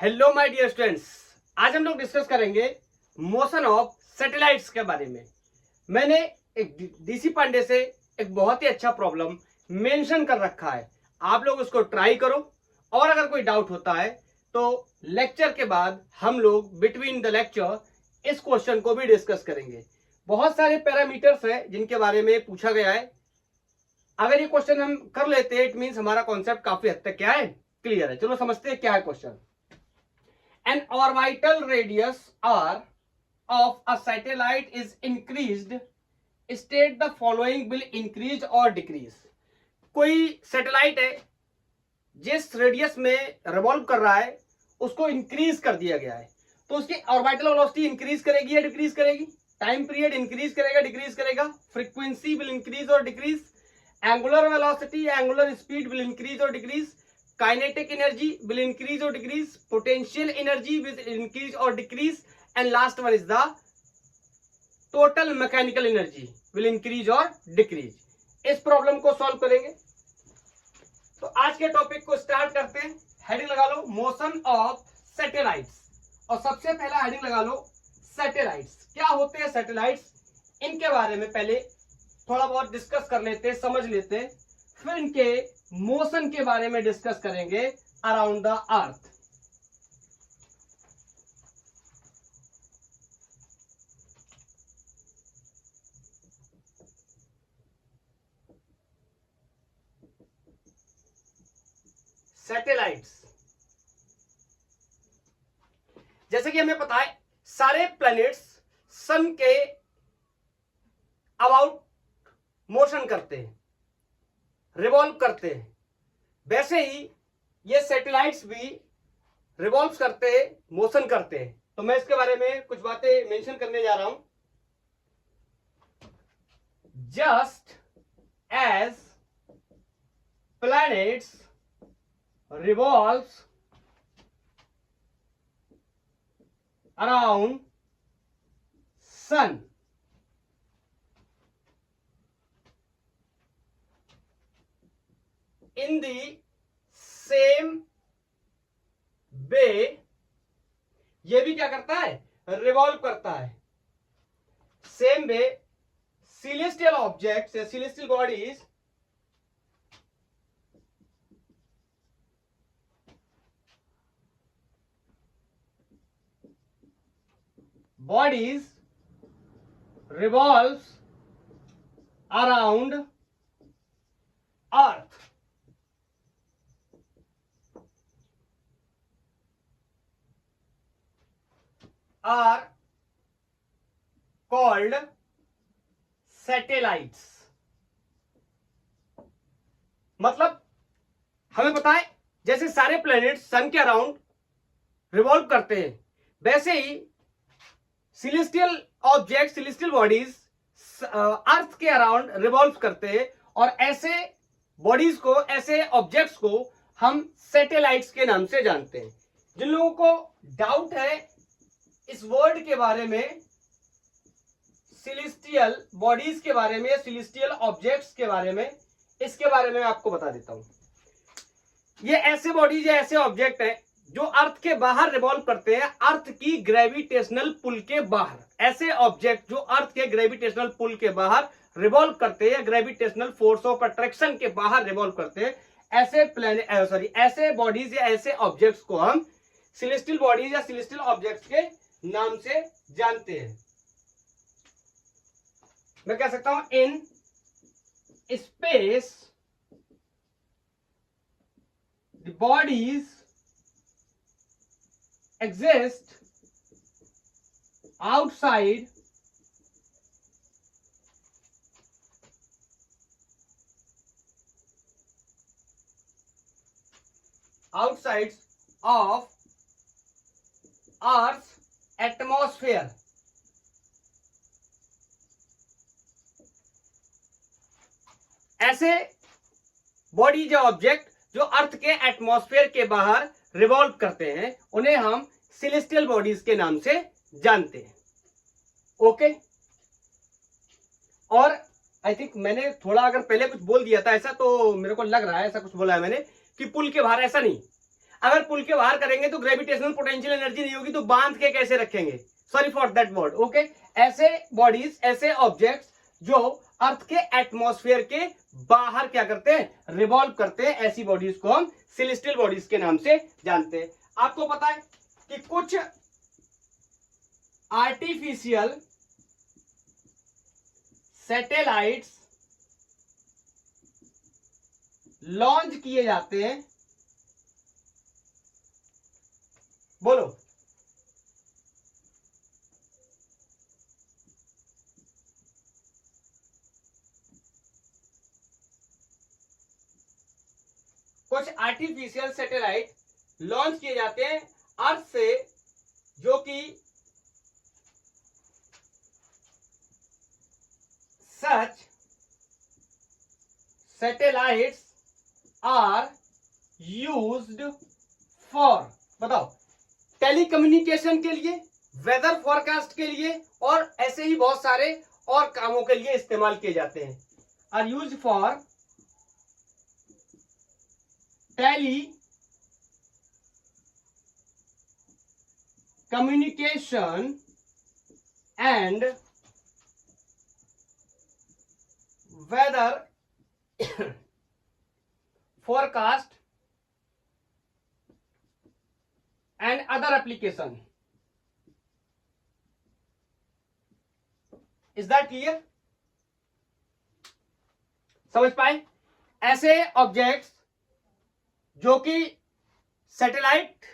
Hello my dear students, आज हम लोग डिस्कस करेंगे मोशन ऑफ सैटेलाइट्स के बारे में। मैंने एक डीसी पांडे से एक बहुत ही अच्छा प्रॉब्लम मेंशन कर रखा है। आप लोग उसको ट्राई करो और अगर कोई डाउट होता है तो लेक्चर के बाद हम लोग बिटवीन द लेक्चर इस क्वेश्चन को भी डिस्कस करेंगे। बहुत सारे पैरामीटर्स हैं जिनके बारे में पूछा गया है। अगर ये क्वेश्चन हम कर लेते हैं इट मींस हमारा कॉन्सेप्ट काफी हद तक क्या है, क्लियर है। चलो समझते हैं क्या है question. An orbital radius r of a satellite is increased. State the following will increase or decrease. कोई सैटेलाइट है जिस रेडियस में रिवॉल्व कर रहा है उसको इंक्रीज कर दिया गया है, तो उसकी ऑर्बिटल वेलोसिटी इंक्रीज करेगी या डिक्रीज करेगी? टाइम पीरियड इंक्रीज करेगा डिक्रीज करेगा? फ्रीक्वेंसी विल इंक्रीज और decrease? Angular velocity angular speed will increase और decrease? kinetic energy will increase or decrease? Potential energy will increase or decrease? And last one is the total mechanical energy will increase or decrease. इस problem को solve करेंगे। तो आज के topic को start करते हैं। हेडिंग लगा लो मोशन ऑफ सैटेलाइट्स, और सबसे पहला हेडिंग लगा लो सैटेलाइट्स। क्या होते हैं सैटेलाइट्स, इनके बारे में पहले थोड़ा बहुत डिस्कस कर लेते हैं, समझ लेते हैं, फिर इनके मोशन के बारे में डिस्कस करेंगे अराउंड द अर्थ। सैटेलाइट्स, जैसे कि हमें पता है सारे प्लैनेट्स सन के अबाउट मोशन करते हैं, रिवॉल्व करते हैं। वैसे ही ये सैटेलाइट्स भी रिवॉल्व करते हैं, मोशन करते हैं। तो मैं इसके बारे में कुछ बातें मेंशन करने जा रहा हूं। Just as planets revolves around sun, in the same way ये भी क्या करता है, रिवॉल्व करता है। सेम वे celestial objects या celestial bodies revolves around earth। are called satellites। मतलब हमें पता है जैसे सारे प्लैनेट सन के अराउंड रिवॉल्व करते हैं, वैसे ही सिलेस्टियल ऑब्जेक्ट सिलेस्टियल बॉडीज अर्थ के अराउंड रिवॉल्व करते हैं, और ऐसे बॉडीज को, ऐसे ऑब्जेक्ट्स को हम सैटेलाइट्स के नाम से जानते हैं। जिन लोगों को डाउट है इस वर्ड के बारे में, सिलेस्टियल बॉडीज के बारे में, सिलेस्टियल ऑब्जेक्ट्स के बारे में, इसके बारे में आपको बता देता हूं। ये ऐसे बॉडीज या ऐसे ऑब्जेक्ट हैं जो अर्थ के बाहर रिवॉल्व करते हैं, अर्थ की ग्रेविटेशनल पुल के बाहर। ऐसे ऑब्जेक्ट जो अर्थ के ग्रेविटेशनल पुल के बाहर रिवॉल्व करते हैं, ग्रेविटेशनल फोर्स ऑफ अट्रैक्शन के बाहर रिवॉल्व करते हैं, ऐसे बॉडीज या ऐसे ऑब्जेक्ट्स को हम सिलेस्टियल बॉडीज या सिलेस्टियल ऑब्जेक्ट्स के नाम से जानते हैं। मैं कह सकता हूं in space the bodies exist outside of earth atmosphere. ऐसे बॉडी या ऑब्जेक्ट जो अर्थ के एटमॉस्फेयर के बाहर रिवॉल्व करते हैं उन्हें हम सिलेस्टियल बॉडीज के नाम से जानते हैं। ओके, और आई थिंक मैंने थोड़ा अगर पहले कुछ बोल दिया था ऐसा, तो मेरे को लग रहा है ऐसा कुछ बोला है मैंने कि पुल के बाहर, ऐसा नहीं। अगर पुल के बाहर करेंगे तो ग्रेविटेशनल पोटेंशियल एनर्जी नहीं होगी, तो बांध के कैसे रखेंगे, sorry for that word, okay. ऐसे बॉडीज, ऐसे ऑब्जेक्ट्स जो अर्थ के एटमॉस्फेयर के बाहर क्या करते हैं, रिवॉल्व करते हैं, ऐसी बॉडीज को हम सेलेस्टियल बॉडीज के नाम से जानते हैं। आपको पता है कि कुछ आर्टिफिशियल सैटेलाइट्स लॉन्च किए जाते हैं, बोलो, कुछ आर्टिफिशियल सैटेलाइट लॉन्च किए जाते हैं अर्थ से, जो कि सच सैटेलाइट्स आर यूज्ड फॉर, बताओ, टेलीकम्युनिकेशन के लिए, वेदर फोरकास्ट के लिए, और ऐसे ही बहुत सारे और कामों के लिए इस्तेमाल किए जाते हैं। Are used for telecommunication and weather forecast and other application. Is that clear? समझ पाए? ऐसे ऑब्जेक्ट्स जो कि सैटेलाइट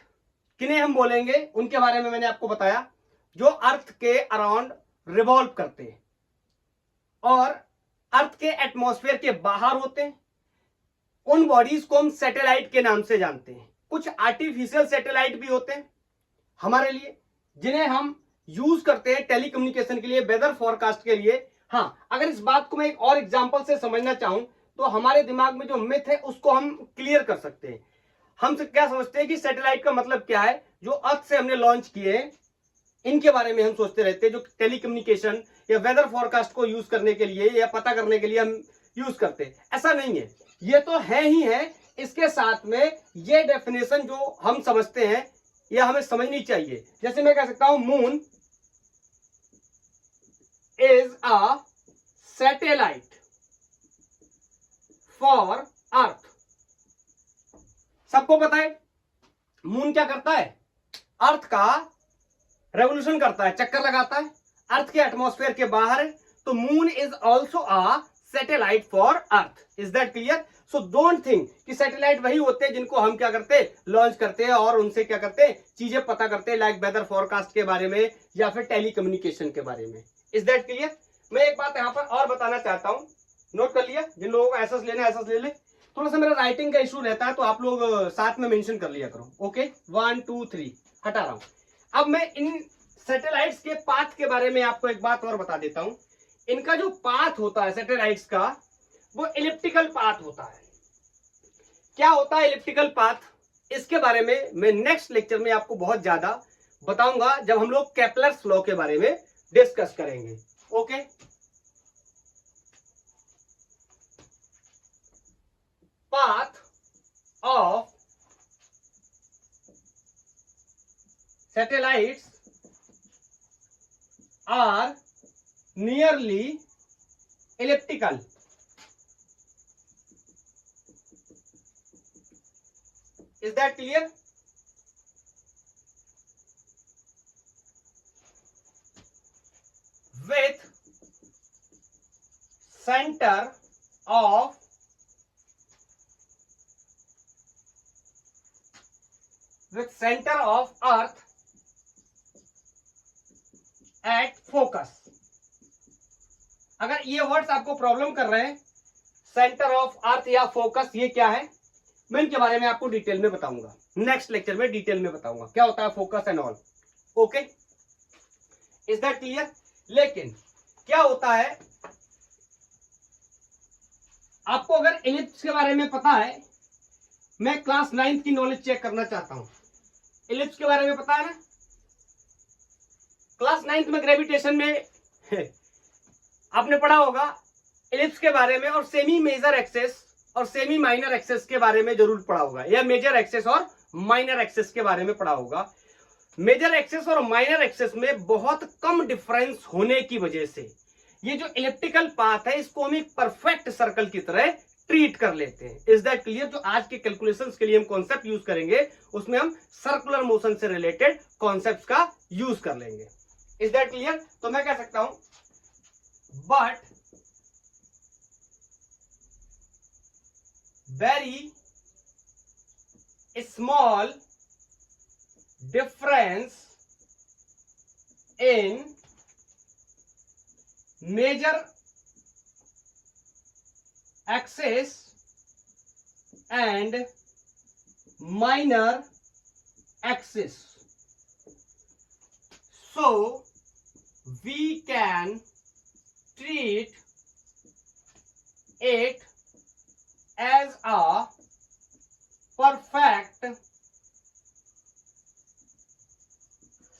किन्हें हम बोलेंगे, उनके बारे में मैंने आपको बताया, जो अर्थ के अराउंड रिवॉल्व करते हैं और अर्थ के एटमॉस्फेयर के बाहर होते हैं। उन बॉडीज को हम सैटेलाइट के नाम से जानते हैं। कुछ आर्टिफिशियल सैटेलाइट भी होते हैं हमारे लिए, जिन्हें हम यूज करते हैं टेलीकम्युनिकेशन के लिए, वेदर फोरकास्ट के लिए। हाँ, अगर इस बात को मैं एक और एग्जांपल से समझना चाहूं तो हमारे दिमाग में जो मिथ है उसको हम क्लियर कर सकते हैं। हम क्या समझते हैं कि सैटेलाइट का मतलब क्या है, जो अर्थ से हमने लॉन्च किए हैं, इनके बारे में हम सोचते रहते हैं, जो टेलीकम्युनिकेशन या वेदर फोरकास्ट को यूज करने के लिए या पता करने के लिए हम यूज करते हैं। ऐसा नहीं है, ये तो है ही है। इसके साथ में ये डेफिनेशन जो हम समझते हैं, ये हमें समझनी चाहिए। जैसे मैं कह सकता हूं, moon is a satellite for earth. सबको पता है मून क्या करता है, अर्थ का रेवोल्यूशन करता है, चक्कर लगाता है, अर्थ के एटमॉस्फेयर के बाहर है। तो moon is also a satellite for earth. Is that clear? So don't think कि सैटेलाइट वही होते हैं जिनको हम क्या करते हैं, लॉन्च करते हैं और उनसे क्या करते हैं, चीजें पता करते हैं, लाइक वेदर फोरकास्ट के बारे में या फिर टेलीकम्युनिकेशन के बारे में। Is that clear? मैं एक बात यहां पर और बताना चाहता हूं, नोट कर लिया? जिन लोगों को एसएस लेना है एसएस ले ले। थोड़ा सा मेरा राइटिंग का इशू रहता है तो आप लोग साथ में मेंशन कर लिया करो। ओके, 1 2 3 हटा रहा हूं। अब मैं इन सैटेलाइट्स के पाथ के बारे में आपको एक बात और बता देता हूं। इनका जो पाथ होता है सैटेलाइट्स का, वो इलिप्टिकल पाथ होता है। क्या होता है इलिप्टिकल पाथ, इसके बारे में मैं नेक्स्ट लेक्चर में आपको बहुत ज्यादा बताऊंगा, जब हम लोग केपलर्स लॉ के बारे में डिस्कस करेंगे। Okay, path of satellites are nearly elliptical. Is that clear? With center of earth at focus। अगर ये वर्ड्स आपको प्रॉब्लम कर रहे हैं, सेंटर ऑफ अर्थ या फोकस, ये क्या है, मैं इनके बारे में आपको डिटेल में बताऊंगा, नेक्स्ट लेक्चर में डिटेल में बताऊंगा क्या होता है focus and all. Okay, is that clear? लेकिन क्या होता है, आपको अगर इलिप्स के बारे में पता है, मैं क्लास 9th की नॉलेज चेक करना चाहता हूं। इलिप्स के बारे में पता है ना, क्लास 9th में ग्रेविटेशन में आपने पढ़ा होगा इलिप्स के बारे में, और सेमी मेजर एक्सेस और सेमी माइनर एक्सेस के बारे में जरूर पढ़ा होगा, या मेजर एक्सेस और माइनर एक्सिस के बारे में पढ़ा होगा। मेजर एक्सिस और माइनर एक्सिस में बहुत कम डिफरेंस होने की वजह से ये जो इलिप्टिकल पाथ है इसको हम एक परफेक्ट सर्कल की तरह ट्रीट कर लेते हैं। Is that clear? जो आज के कैलकुलेशंस के लिए हम कॉन्सेप्ट यूज करेंगे उसमें हम सर्कुलर मोशन से रिलेटेड कॉन्सेप्ट्स का यूज कर लेंगे। Is that clear? तो मैं कह सकता हूं but very small difference in major axis and minor axis, so we can treat it as a perfect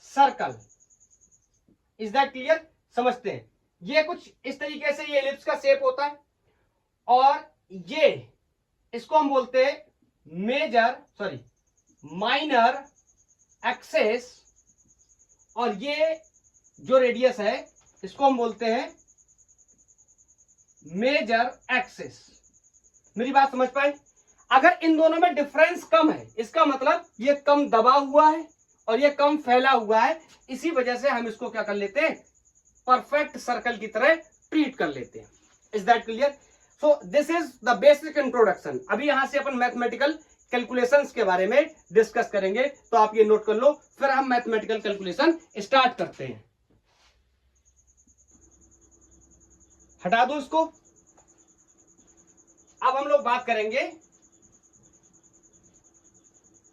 circle. Is that clear? समझते हैं। ये कुछ इस तरीके से ये एलिप्स का शेप होता है और ये इसको हम बोलते हैं माइनर एक्सिस, और ये जो रेडियस है इसको हम बोलते हैं मेजर एक्सिस। मेरी बात समझ पाए? अगर इन दोनों में डिफरेंस कम है इसका मतलब ये कम दबा हुआ है और ये कम फैला हुआ है, इसी वजह से हम इसको क्या कर लेते हैं, परफेक्ट सर्कल की तरह ट्रीट कर लेते हैं। Is that clear? So this is the basic introduction. अभी यहां से अपन मैथमेटिकल कैलकुलेशंस के बारे में डिस्कस करेंगे, तो आप ये नोट कर लो, फिर हम मैथमेटिकल कैलकुलेशन स्टार्ट करते हैं। हटा दो इसको। अब हम लोग बात करेंगे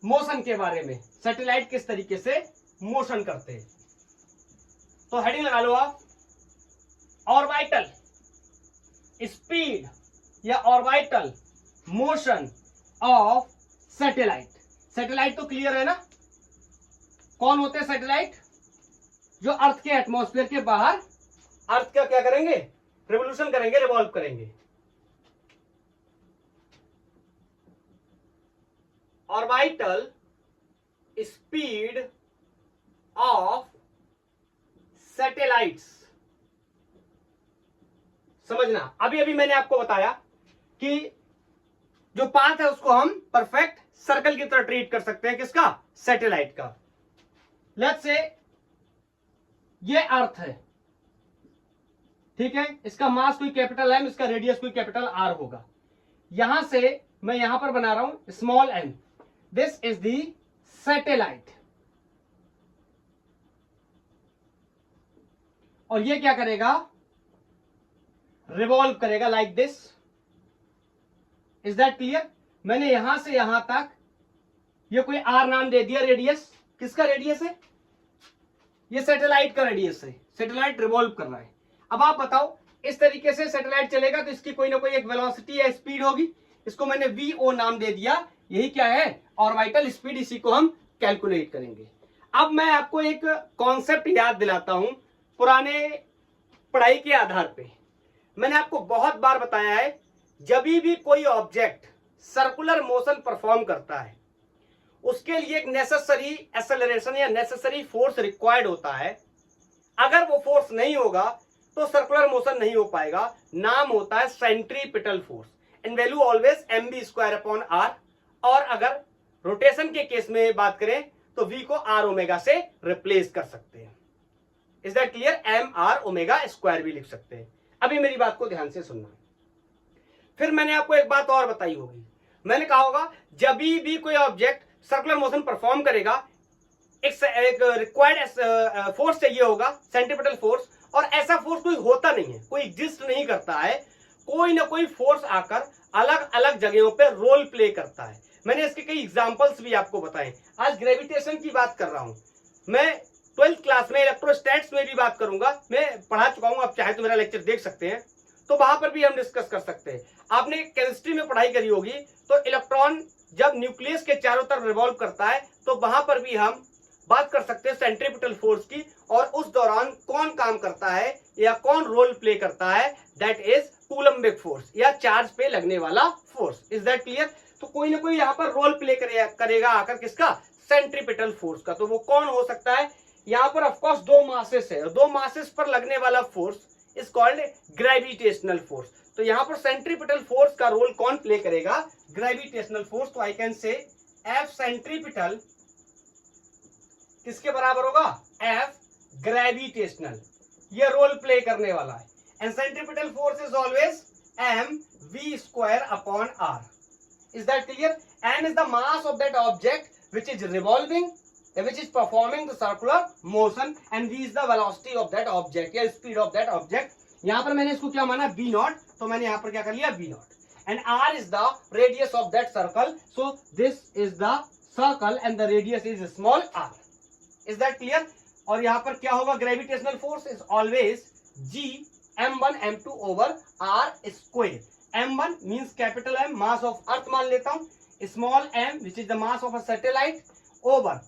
मोशन के बारे में, सैटेलाइट किस तरीके से मोशन करते हैं। तो हेडिंग लगा लो आप, ऑर्बिटल स्पीड या orbital motion of satellite. Satellite तो क्लियर है ना? कौन होते हैं सैटेलाइट? जो अर्थ के एटमॉस्फेयर के बाहर अर्थ का क्या करेंगे, रिवोल्यूशन करेंगे, रिवॉल्व करेंगे। Orbital speed of satellites. समझना, अभी अभी मैंने आपको बताया कि जो पाथ है उसको हम परफेक्ट सर्कल की तरह ट्रीट कर सकते हैं। किसका? सैटेलाइट का। लेट्स से ये अर्थ है, ठीक है, इसका मास कोई कैपिटल एम, इसका रेडियस कोई कैपिटल आर होगा। यहां से मैं यहां पर बना रहा हूं small M, this is the satellite. और ये क्या करेगा, रिवॉल्व करेगा like this. Is that clear? मैंने यहां से यहां तक ये कोई आर नाम दे दिया रेडियस। किसका रेडियस है? ये सैटेलाइट का रेडियस है। सैटेलाइट रिवॉल्व कर रहा है। अब आप बताओ, इस तरीके से सैटेलाइट चलेगा तो इसकी कोई ना कोई एक वेलोसिटी या स्पीड होगी। इसको मैंने वीओ नाम दे दिया। यही क्या है? Orbital speed. इसी को हम कैलकुलेट करेंगे। अब मैं आपको एक कॉन्सेप्ट याद दिलाता हूं पुराने पढ़ाई के आधार पे। मैंने आपको बहुत बार बताया है, जब भी कोई ऑब्जेक्ट सर्कुलर मोशन परफॉर्म करता है उसके लिए एक नेसेसरी एक्सेलरेशन या नेसेसरी फोर्स रिक्वायर्ड होता है। अगर वो फोर्स नहीं होगा तो सर्कुलर मोशन नहीं हो पाएगा। नाम होता है सेंट्रीपिटल फोर्स, इन वैल्यू ऑलवेज mv² r। और अगर रोटेशन के केस में बात करें तो v को r ओमेगा से रिप्लेस कर सकते हैं। Is that clear? mr² भी लिख सकते हैं। अभी मेरी बात को ध्यान से सुनना। फिर मैंने आपको एक बात और बताई होगी, मैंने कहा होगा जब भी कोई ऑब्जेक्ट सर्कुलर मोशन परफॉर्म करेगा एक रिक्वायर्ड फोर्स चाहिए होगा, सेंट्रीपिटल फोर्स। और ऐसा फोर्स कोई होता नहीं है, कोई एग्जिस्ट नहीं करता है। कोई ना कोई फोर्स आकर अलग अलग जगहों पे रोल प्ले करता है। मैंने इसके कई एग्जांपल्स भी आपको बताए। आज ग्रेविटेशन की बात कर रहा हूं, मैं 12th क्लास में इलेक्ट्रोस्टैटिक्स में भी बात करूंगा। मैं पढ़ा चुका हूं, आप चाहे तो मेरा लेक्चर देख सकते हैं, तो वहां पर भी हम डिस्कस कर सकते हैं। आपने केमिस्ट्री में पढ़ाई करी होगी, तो इलेक्ट्रॉन जब न्यूक्लियस के चारों तरफ रिवॉल्व करता है तो वहां पर भी हम बात कर सकते हैं सेंट्रीपिटल फोर्स की। और उस दौरान कौन काम करता है या कौन रोल प्ले करता है, दैट इज कूलम्बिक फोर्स या चार्ज पे लगने वाला फोर्स। Is that clear? तो कोई ना कोई यहाँ पर रोल प्ले करेगा आकर किसका, सेंट्रीपिटल फोर्स का। तो वो कौन हो सकता है, यहाँ पर ऑफकोर्स दो मासेस है, दो मासेस पर लगने वाला force is called gravitational force. तो यहाँ पर सेंट्रीपिटल फोर्स का रोल कौन प्ले करेगा, ग्रेविटेशनल फोर्स। तो I can say F centripetal किसके बराबर होगा, एफ ग्रेविटेशनल, ये रोल प्ले करने वाला है। And centripetal force is always M V square upon R. Is that clear? M is the mass of that object which is revolving, which is performing the circular motion, and v is the velocity of that object या speed of that object। यहाँ पर मैंने इसको क्या माना, v not, तो मैंने यहाँ पर क्या कर लिया, v not. and r is the radius of that circle, so this is the circle and the radius is small r। is that clear? और यहाँ पर क्या होगा, gravitational force is always g m1 m2 over r square। m1 means capital M, mass of earth मान लेता हूँ, small m which is the mass of a satellite over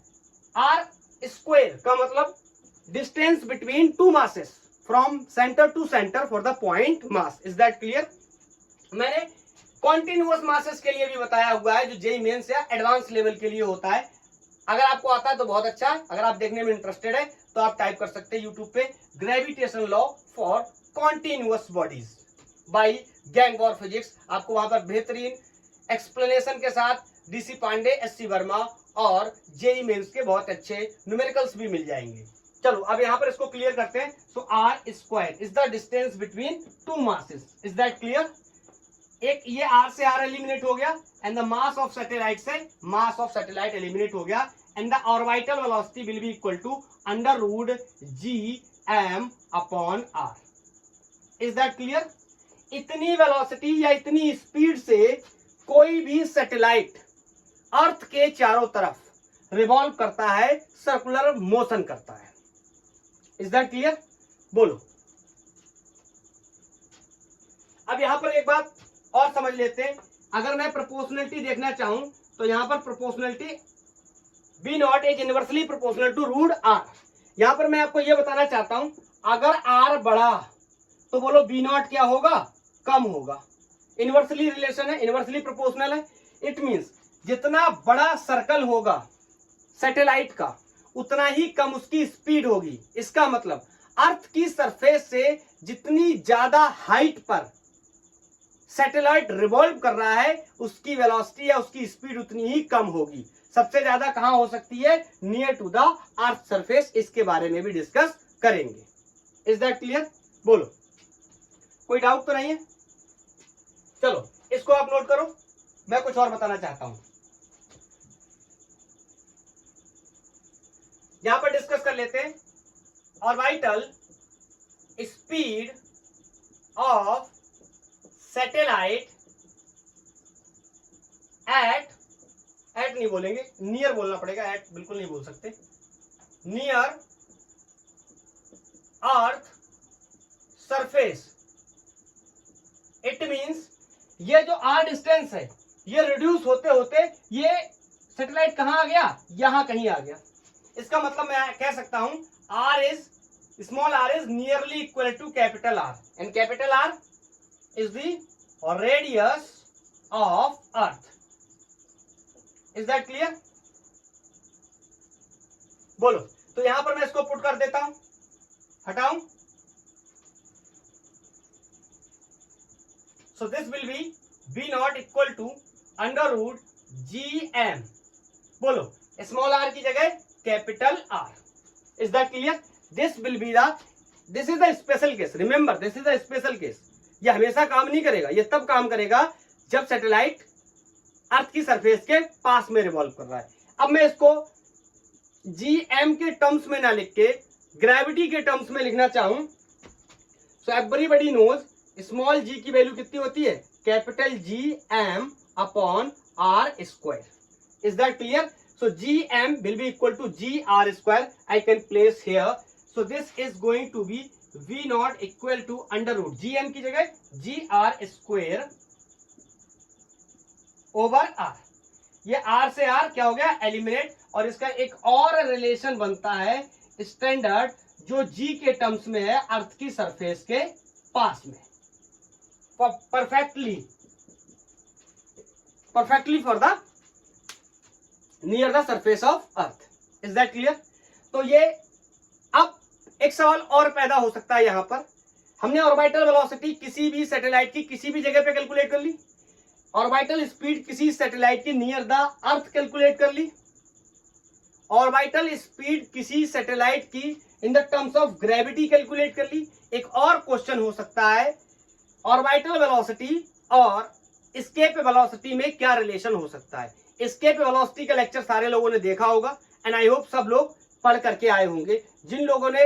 R square का मतलब distance between two masses from centre to centre for the point mass. Is that clear? मैंने continuous masses के लिए भी बताया हुआ है, जो जेईई मेंस या एडवांस लेवल के लिए होता है। अगर आपको आता है तो बहुत अच्छा है, अगर आप देखने में इंटरेस्टेड है तो आप टाइप कर सकते हैं यूट्यूब पे gravitation law for continuous bodies by Gangwar physics. आपको वहां पर बेहतरीन एक्सप्लेनेशन के साथ डीसी पांडे, एससी वर्मा और जेईई मेंस के बहुत अच्छे न्यूमेरिकल्स भी मिल जाएंगे। चलो अब यहाँ पर इसको क्लियर करते हैं। So R square is the distance between two masses. Is that clear? एक ये आर से आर एलिमिनेट हो गया and the mass of satellite से मास ऑफ सैटेलाइट एलिमिनेट हो गया and the orbital velocity will be equal to under root G M upon R. Is that clear? इतनी velocity या इतनी स्पीड से कोई भी सैटेलाइट अर्थ के चारों तरफ रिवॉल्व करता है, सर्कुलर मोशन करता है। Is that clear? बोलो। अब यहां पर एक बात और समझ लेते हैं। अगर मैं प्रोपोर्शनलिटी देखना चाहूं तो यहां पर proportionality V naught is inversely proportional to root R. यहां पर मैं आपको यह बताना चाहता हूं, अगर आर बढ़ा तो बोलो बी नॉट क्या होगा, कम होगा। इनवर्सली रिलेशन है, इनवर्सली प्रोपोर्शनल है। इट मींस जितना बड़ा सर्कल होगा सैटेलाइट का उतना ही कम उसकी स्पीड होगी। इसका मतलब अर्थ की सरफेस से जितनी ज्यादा हाइट पर सैटेलाइट रिवॉल्व कर रहा है उसकी वेलोसिटी या उसकी स्पीड उतनी ही कम होगी। सबसे ज्यादा कहां हो सकती है, near to the earth surface. इसके बारे में भी डिस्कस करेंगे। Is that clear? बोलो, कोई डाउट तो नहीं है? चलो इसको आप नोट करो, मैं कुछ और बताना चाहता हूं। यहां पर डिस्कस कर लेते हैं orbital speed of satellite at नहीं बोलेंगे, नियर बोलना पड़ेगा, एट बिल्कुल नहीं बोल सकते। Near earth surface. It means ये जो आर डिस्टेंस है ये रिड्यूस होते होते ये सैटेलाइट कहां आ गया, यहां कहीं आ गया। इसका मतलब मैं कह सकता हूं R is small R is nearly equal to capital R and capital R is the radius of earth. Is that clear? बोलो। तो यहां पर मैं इसको पुट कर देता हूं, हटाऊं। So this will be V naught equal to under root G M. बोलो, स्मॉल आर की जगह capital R. Is that clear? This will be this is the special case. Remember, this is the special case. ये हमेशा काम नहीं करेगा, ये तब काम करेगा जब सैटेलाइट अर्थ की सरफेस के पास में रिवॉल्व कर रहा है। अब मैं इसको जी एम के टर्म्स में ना लिख के ग्रेविटी के टर्म्स में लिखना चाहूं, so everybody knows small G की वैल्यू कितनी होती है, capital G M upon R square. Is that clear? So gm will be equal to gr square. I can place here. So this is going to be v naught equal to under root gm की जगह gr square over r। ये r से r क्या हो गया, eliminate. और इसका एक और रिलेशन बनता है स्टैंडर्ड, जो g के टर्म्स में है अर्थ की सरफेस के perfectly for the near the surface of earth. Is that clear? तो ये अब एक सवाल और पैदा हो सकता है यहां पर। हमने ऑर्बिटल वेलोसिटी किसी भी सैटेलाइट की किसी भी जगह पे कैलकुलेट कर ली, ऑर्बिटल स्पीड किसी सैटेलाइट की नियर द अर्थ कैलकुलेट कर ली, ऑर्बिटल स्पीड किसी सैटेलाइट की in the terms of gravity calculate कर ली। एक और क्वेश्चन हो सकता है, ऑर्बिटल वेलोसिटी और एस्केप वेलोसिटी में क्या रिलेशन हो सकता है? एस्केप वेलोसिटी का लेक्चर सारे लोगों ने देखा होगा एंड आई होप सब लोग पढ़ करके आए होंगे। जिन लोगों ने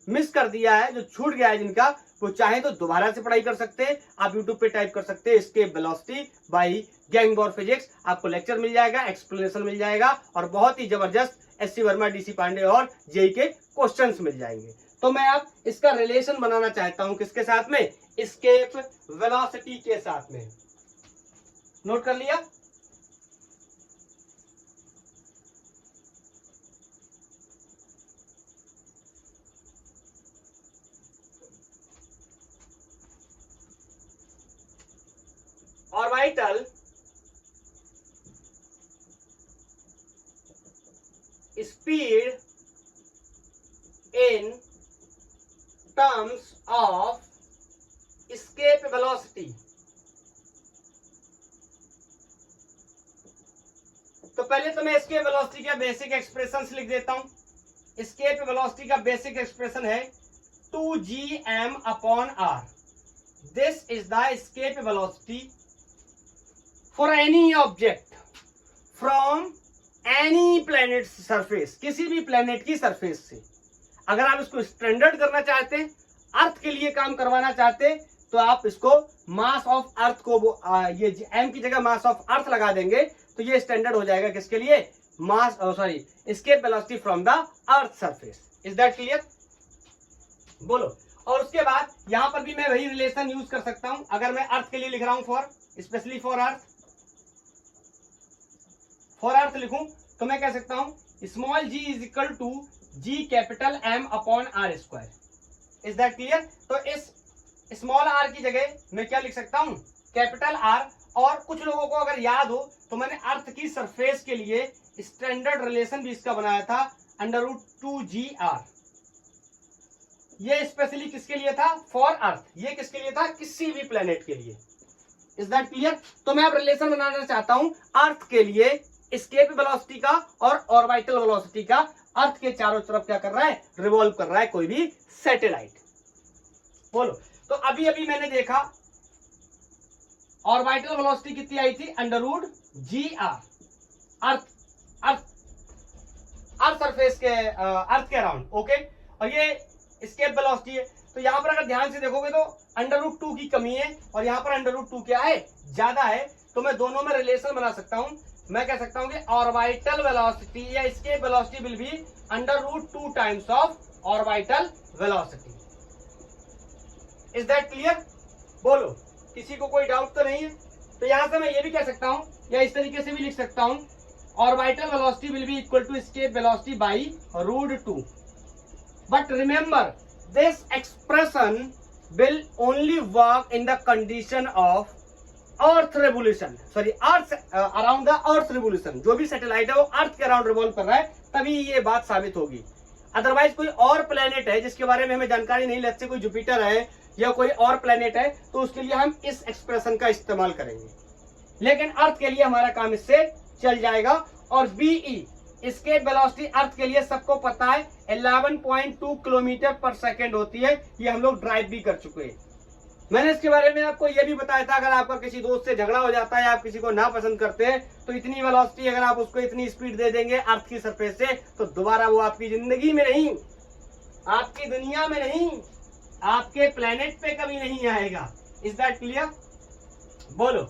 मिस कर दिया है, जो छूट गया है जिनका, वो चाहे तो दोबारा से पढ़ाई कर सकते हैं। आप यूट्यूब पे टाइप कर सकते हैं एस्केप वेलोसिटी बाय गैंगबॉर फिजिक्स, आपको लेक्चर मिल जाएगा, एक्सप्लेनेशन मिल जाएगा और बहुत ही जबरदस्त एससी वर्मा, डीसी पांडे और जेई के क्वेश्चंस मिल जाएंगे। तो मैं अब इसका रिलेशन बनाना चाहता हूं किसके साथ में? एस्केप वेलोसिटी के साथ में। नोट कर लिया? Orbital speed in terms of escape velocity. तो पहले तो मैं एस्केप वेलोसिटी का बेसिक एक्सप्रेशन लिख देता हूं। एस्केप वेलोसिटी का बेसिक एक्सप्रेशन है 2gm upon r। This is the escape velocity for any object from any planet surface, किसी भी प्लेनेट की सरफेस से। अगर आप इसको स्टैंडर्ड करना चाहते हैं, अर्थ के लिए काम करवाना चाहते हैं, तो आप इसको मास ऑफ अर्थ को ये एम की जगह मास ऑफ अर्थ लगा देंगे तो ये स्टैंडर्ड हो जाएगा किसके लिए? Mass sorry escape velocity from the earth surface. Is that clear? बोलो। और उसके बाद यहां पर भी मैं वही रिलेशन यूज कर सकता हूं। अगर मैं अर्थ के लिए लिख रहा हूं फॉर स्पेशली फॉर अर्थ लिखूं तो मैं कह सकता हूं small g is equal to g capital M upon R square. Is that clear? तो इस स्मॉल r की जगह मैं क्या लिख सकता हूं? Capital R। और कुछ लोगों को अगर याद हो तो मैंने अर्थ की सरफेस के लिए स्टैंडर्ड रिलेशन भी इसका बनाया था √2gr। ये स्पेशली किसके लिए था? For earth. ये किसके लिए था? किसी भी प्लेनेट के लिए। Is that clear? तो मैं अब रिलेशन बनाना चाहता हूं अर्थ के लिए एस्केप वेलोसिटी का और ऑर्बिटल वेलोसिटी का। अर्थ के चारों तरफ क्या कर रहा है? रिवॉल्व कर रहा है कोई भी सैटेलाइट। बोलो। तो अभी अभी मैंने देखा ऑर्बिटल वेलोसिटी कितनी आई थी? √gr। अर्थ सरफेस के अर्थ के अराउंड। ओके। और ये एस्केप वेलोसिटी है। तो यहां पर अगर ध्यान से देखोगे तो √2 की कमी है और यहां पर √2 क्या है? ज्यादा है। तो मैं दोनों में रिलेशन बना सकता हूं। मैं कह सकता हूं कि ऑर्बिटल वेलोसिटी या escape velocity will be √2 times of orbital velocity. Is that clear? बोलो। किसी को कोई डाउट तो नहीं है? तो यहां से मैं ये भी कह सकता हूं या इस तरीके से भी लिख सकता हूं orbital velocity will be equal to escape velocity by √2। But remember this expression will only work in the condition of earth revolution, sorry earth around the earth revolution. जो भी सैटेलाइट है वो अर्थ के अराउंड रिवॉल्व कर रहा है, तभी ये बात साबित होगी। अदरवाइज कोई और प्लेनेट है जिसके बारे में हमें जानकारी नहीं, लेट्स से कोई जुपिटर है या कोई और प्लेनेट है, तो उसके लिए हम इस एक्सप्रेशन का इस्तेमाल करेंगे। लेकिन अर्थ के लिए हमारा काम इससे चल जाएगा। और बीई एस्केप वेलोसिटी अर्थ के लिए सबको पता है 11.2 किलोमीटर पर सेकेंड होती है। ये हम लोग ड्राइव भी कर चुके हैं। मैंने इसके बारे में आपको ये भी बताया था, अगर आपका किसी दोस्त से झगड़ा हो जाता है, आप किसी को ना पसंद करते हैं, तो इतनी वेलोसिटी अगर आप उसको इतनी स्पीड दे देंगे अर्थ की सरफेस से, तो दोबारा वो आपकी जिंदगी में नहीं, आपकी दुनिया में नहीं, आपके प्लेनेट पे कभी नहीं आएगा। Is that clear? बोलो।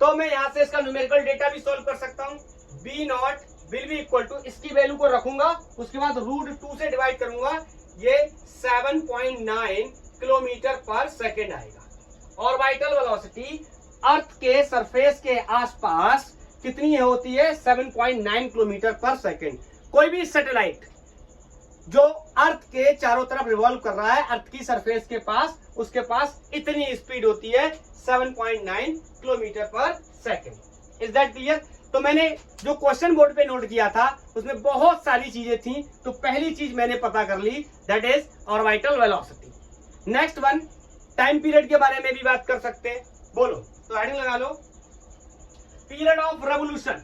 तो मैं यहां से इसका न्यूमेरिकल डेटा भी सोल्व कर सकता हूं। B0 will be equal to, इसकी वैल्यू को रखूंगा, उसके बाद √2 से डिवाइड करूंगा, ये 7.9 किलोमीटर पर सेकेंड आएगा। ऑर्बिटल वेलोसिटी अर्थ के सरफेस के आसपास कितनी होती है? 7.9 किलोमीटर पर सेकेंड। कोई भी सैटेलाइट जो अर्थ के चारों तरफ रिवॉल्व कर रहा है, अर्थ की सरफेस के पास, उसके पास इतनी स्पीड होती है 7.9 किलोमीटर पर सेकेंड। Is that clear? तो मैंने जो क्वेश्चन बोर्ड पे नोट किया था उसमें बहुत सारी चीजें थी, तो पहली चीज मैंने पता कर ली, that is orbital velocity. Next one, time period के बारे में भी बात कर सकते हैं। बोलो, तो हेडिंग लगा लो, पीरियड ऑफ रेवोल्यूशन,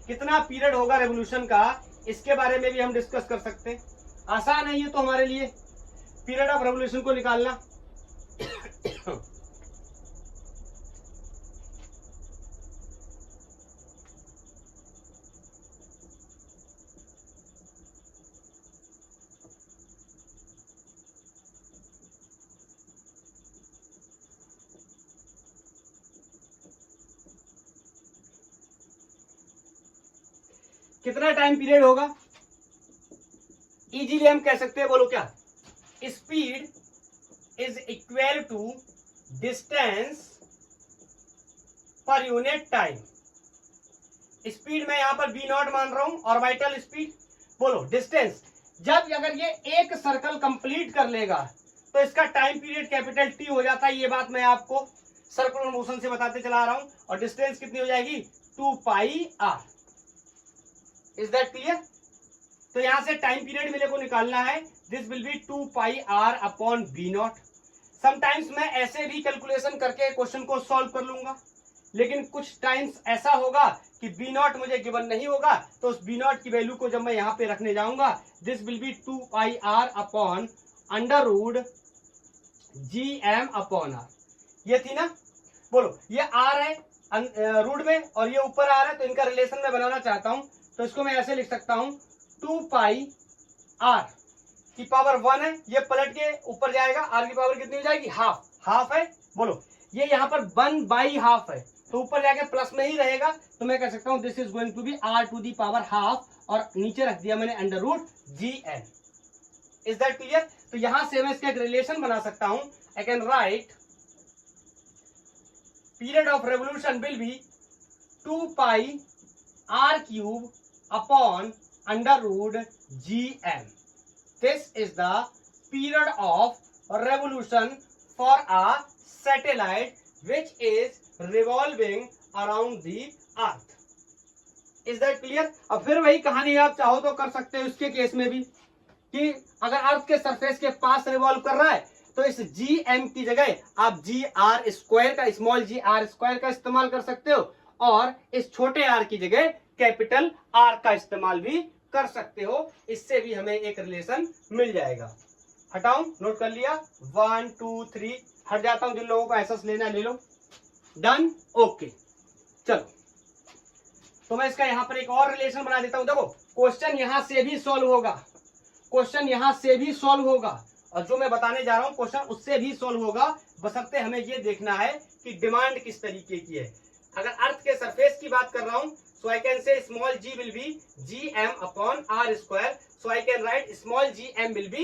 कितना पीरियड होगा रेवोल्यूशन का, इसके बारे में भी हम डिस्कस कर सकते हैं। आसान है ये तो हमारे लिए पीरियड ऑफ रेवोल्यूशन को निकालना। कितना टाइम पीरियड होगा, इजीली हम कह सकते हैं, बोलो क्या, speed is equal to distance per unit time. Speed मैं यहां पर बी नॉट मान रहा हूं, ऑर्बिटल स्पीड। बोलो डिस्टेंस, जब अगर ये एक सर्कल कंप्लीट कर लेगा तो इसका टाइम पीरियड कैपिटल टी हो जाता है। ये बात मैं आपको सर्कुलर मोशन से बताते चला रहा हूं। और डिस्टेंस कितनी हो जाएगी, 2 pi R. Is that clear? तो यहां से टाइम पीरियड मेरे को निकालना है, this will be 2 pi R upon V naught. Sometimes मैं ऐसे भी कैलकुलेशन करके क्वेश्चन को सॉल्व कर लूंगा, लेकिन कुछ टाइम्स ऐसा होगा कि बी नॉट मुझे गिवन नहीं होगा, तो उस बी नॉट की वैल्यू को जब मैं यहां पे रखने जाऊंगा, this will be 2 pi R upon under root G M upon R. ये थी ना? बोलो, ये आर है रूट में और ये ऊपर आर है, तो इनका रिलेशन मैं बनाना चाहता हूं, तो इसको मैं ऐसे लिख सकता हूं, 2 पाई आर की पावर 1 है, ये पलट के ऊपर जाएगा, आर की पावर कितनी हो जाएगी, हाफ। हाफ है, बोलो ये यहाँ पर 1 बाई हाफ है, तो ऊपर जाके प्लस में ही रहेगा, तो मैं कह सकता हूं this is going to be R to the power half, और नीचे रख दिया मैंने under root G N. Is that clear? तो यहां से मैं इसका एक रिलेशन बना सकता हूं, I can write period of revolution will be 2 pi R cube upon under root gm. This is the period of revolution for a satellite which is revolving around the earth. Is that clear? अब फिर वही कहानी आप चाहो तो कर सकते हो इसके केस में भी, कि अगर अर्थ के सरफेस के पास रिवॉल्व कर रहा है तो इस जी एम की जगह आप जी आर स्क्वायर का, स्मॉल जी आर स्क्वायर का इस्तेमाल कर सकते हो, और इस छोटे आर की जगह कैपिटल आर का इस्तेमाल भी कर सकते हो। इससे भी हमें एक रिलेशन मिल जाएगा। हटाऊं, नोट कर लिया, 1 2 3, हट जाता हूं, जिन लोगों को एसएस लेना ले लो। Done, okay. चलो, तो मैं इसका यहां पर एक और रिलेशन बना देता हूं। देखो, क्वेश्चन यहां से भी सॉल्व होगा, क्वेश्चन यहां से भी सॉल्व होगा, और जो मैं बताने जा रहा हूं क्वेश्चन उससे भी सॉल्व होगा, बशर्ते हमें ये देखना है कि डिमांड किस तरीके की है। अगर अर्थ के सरफेस की बात कर रहा हूं, so I can say small g will be gm upon r square, so I can write small gm will be,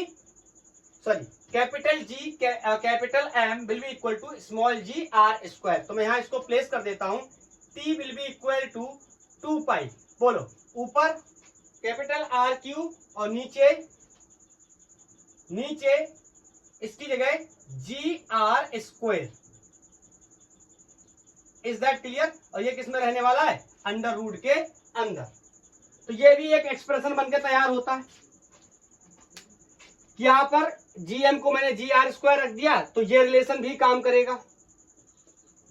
sorry, capital G capital M will be equal to small g r square। तो मैं यहाँ इसको place कर देता हूँ, t will be equal to 2 पाई, बोलो ऊपर capital R cube और नीचे इसकी जगह G R square. Is that clear? और ये किसमें रहने वाला है, अंडर रूट के अंदर। तो ये भी एक एक्सप्रेशन बनके तैयार होता है कि यहां पर जीएम को मैंने जी आर स्क्वायर रख दिया, तो ये रिलेशन भी काम करेगा।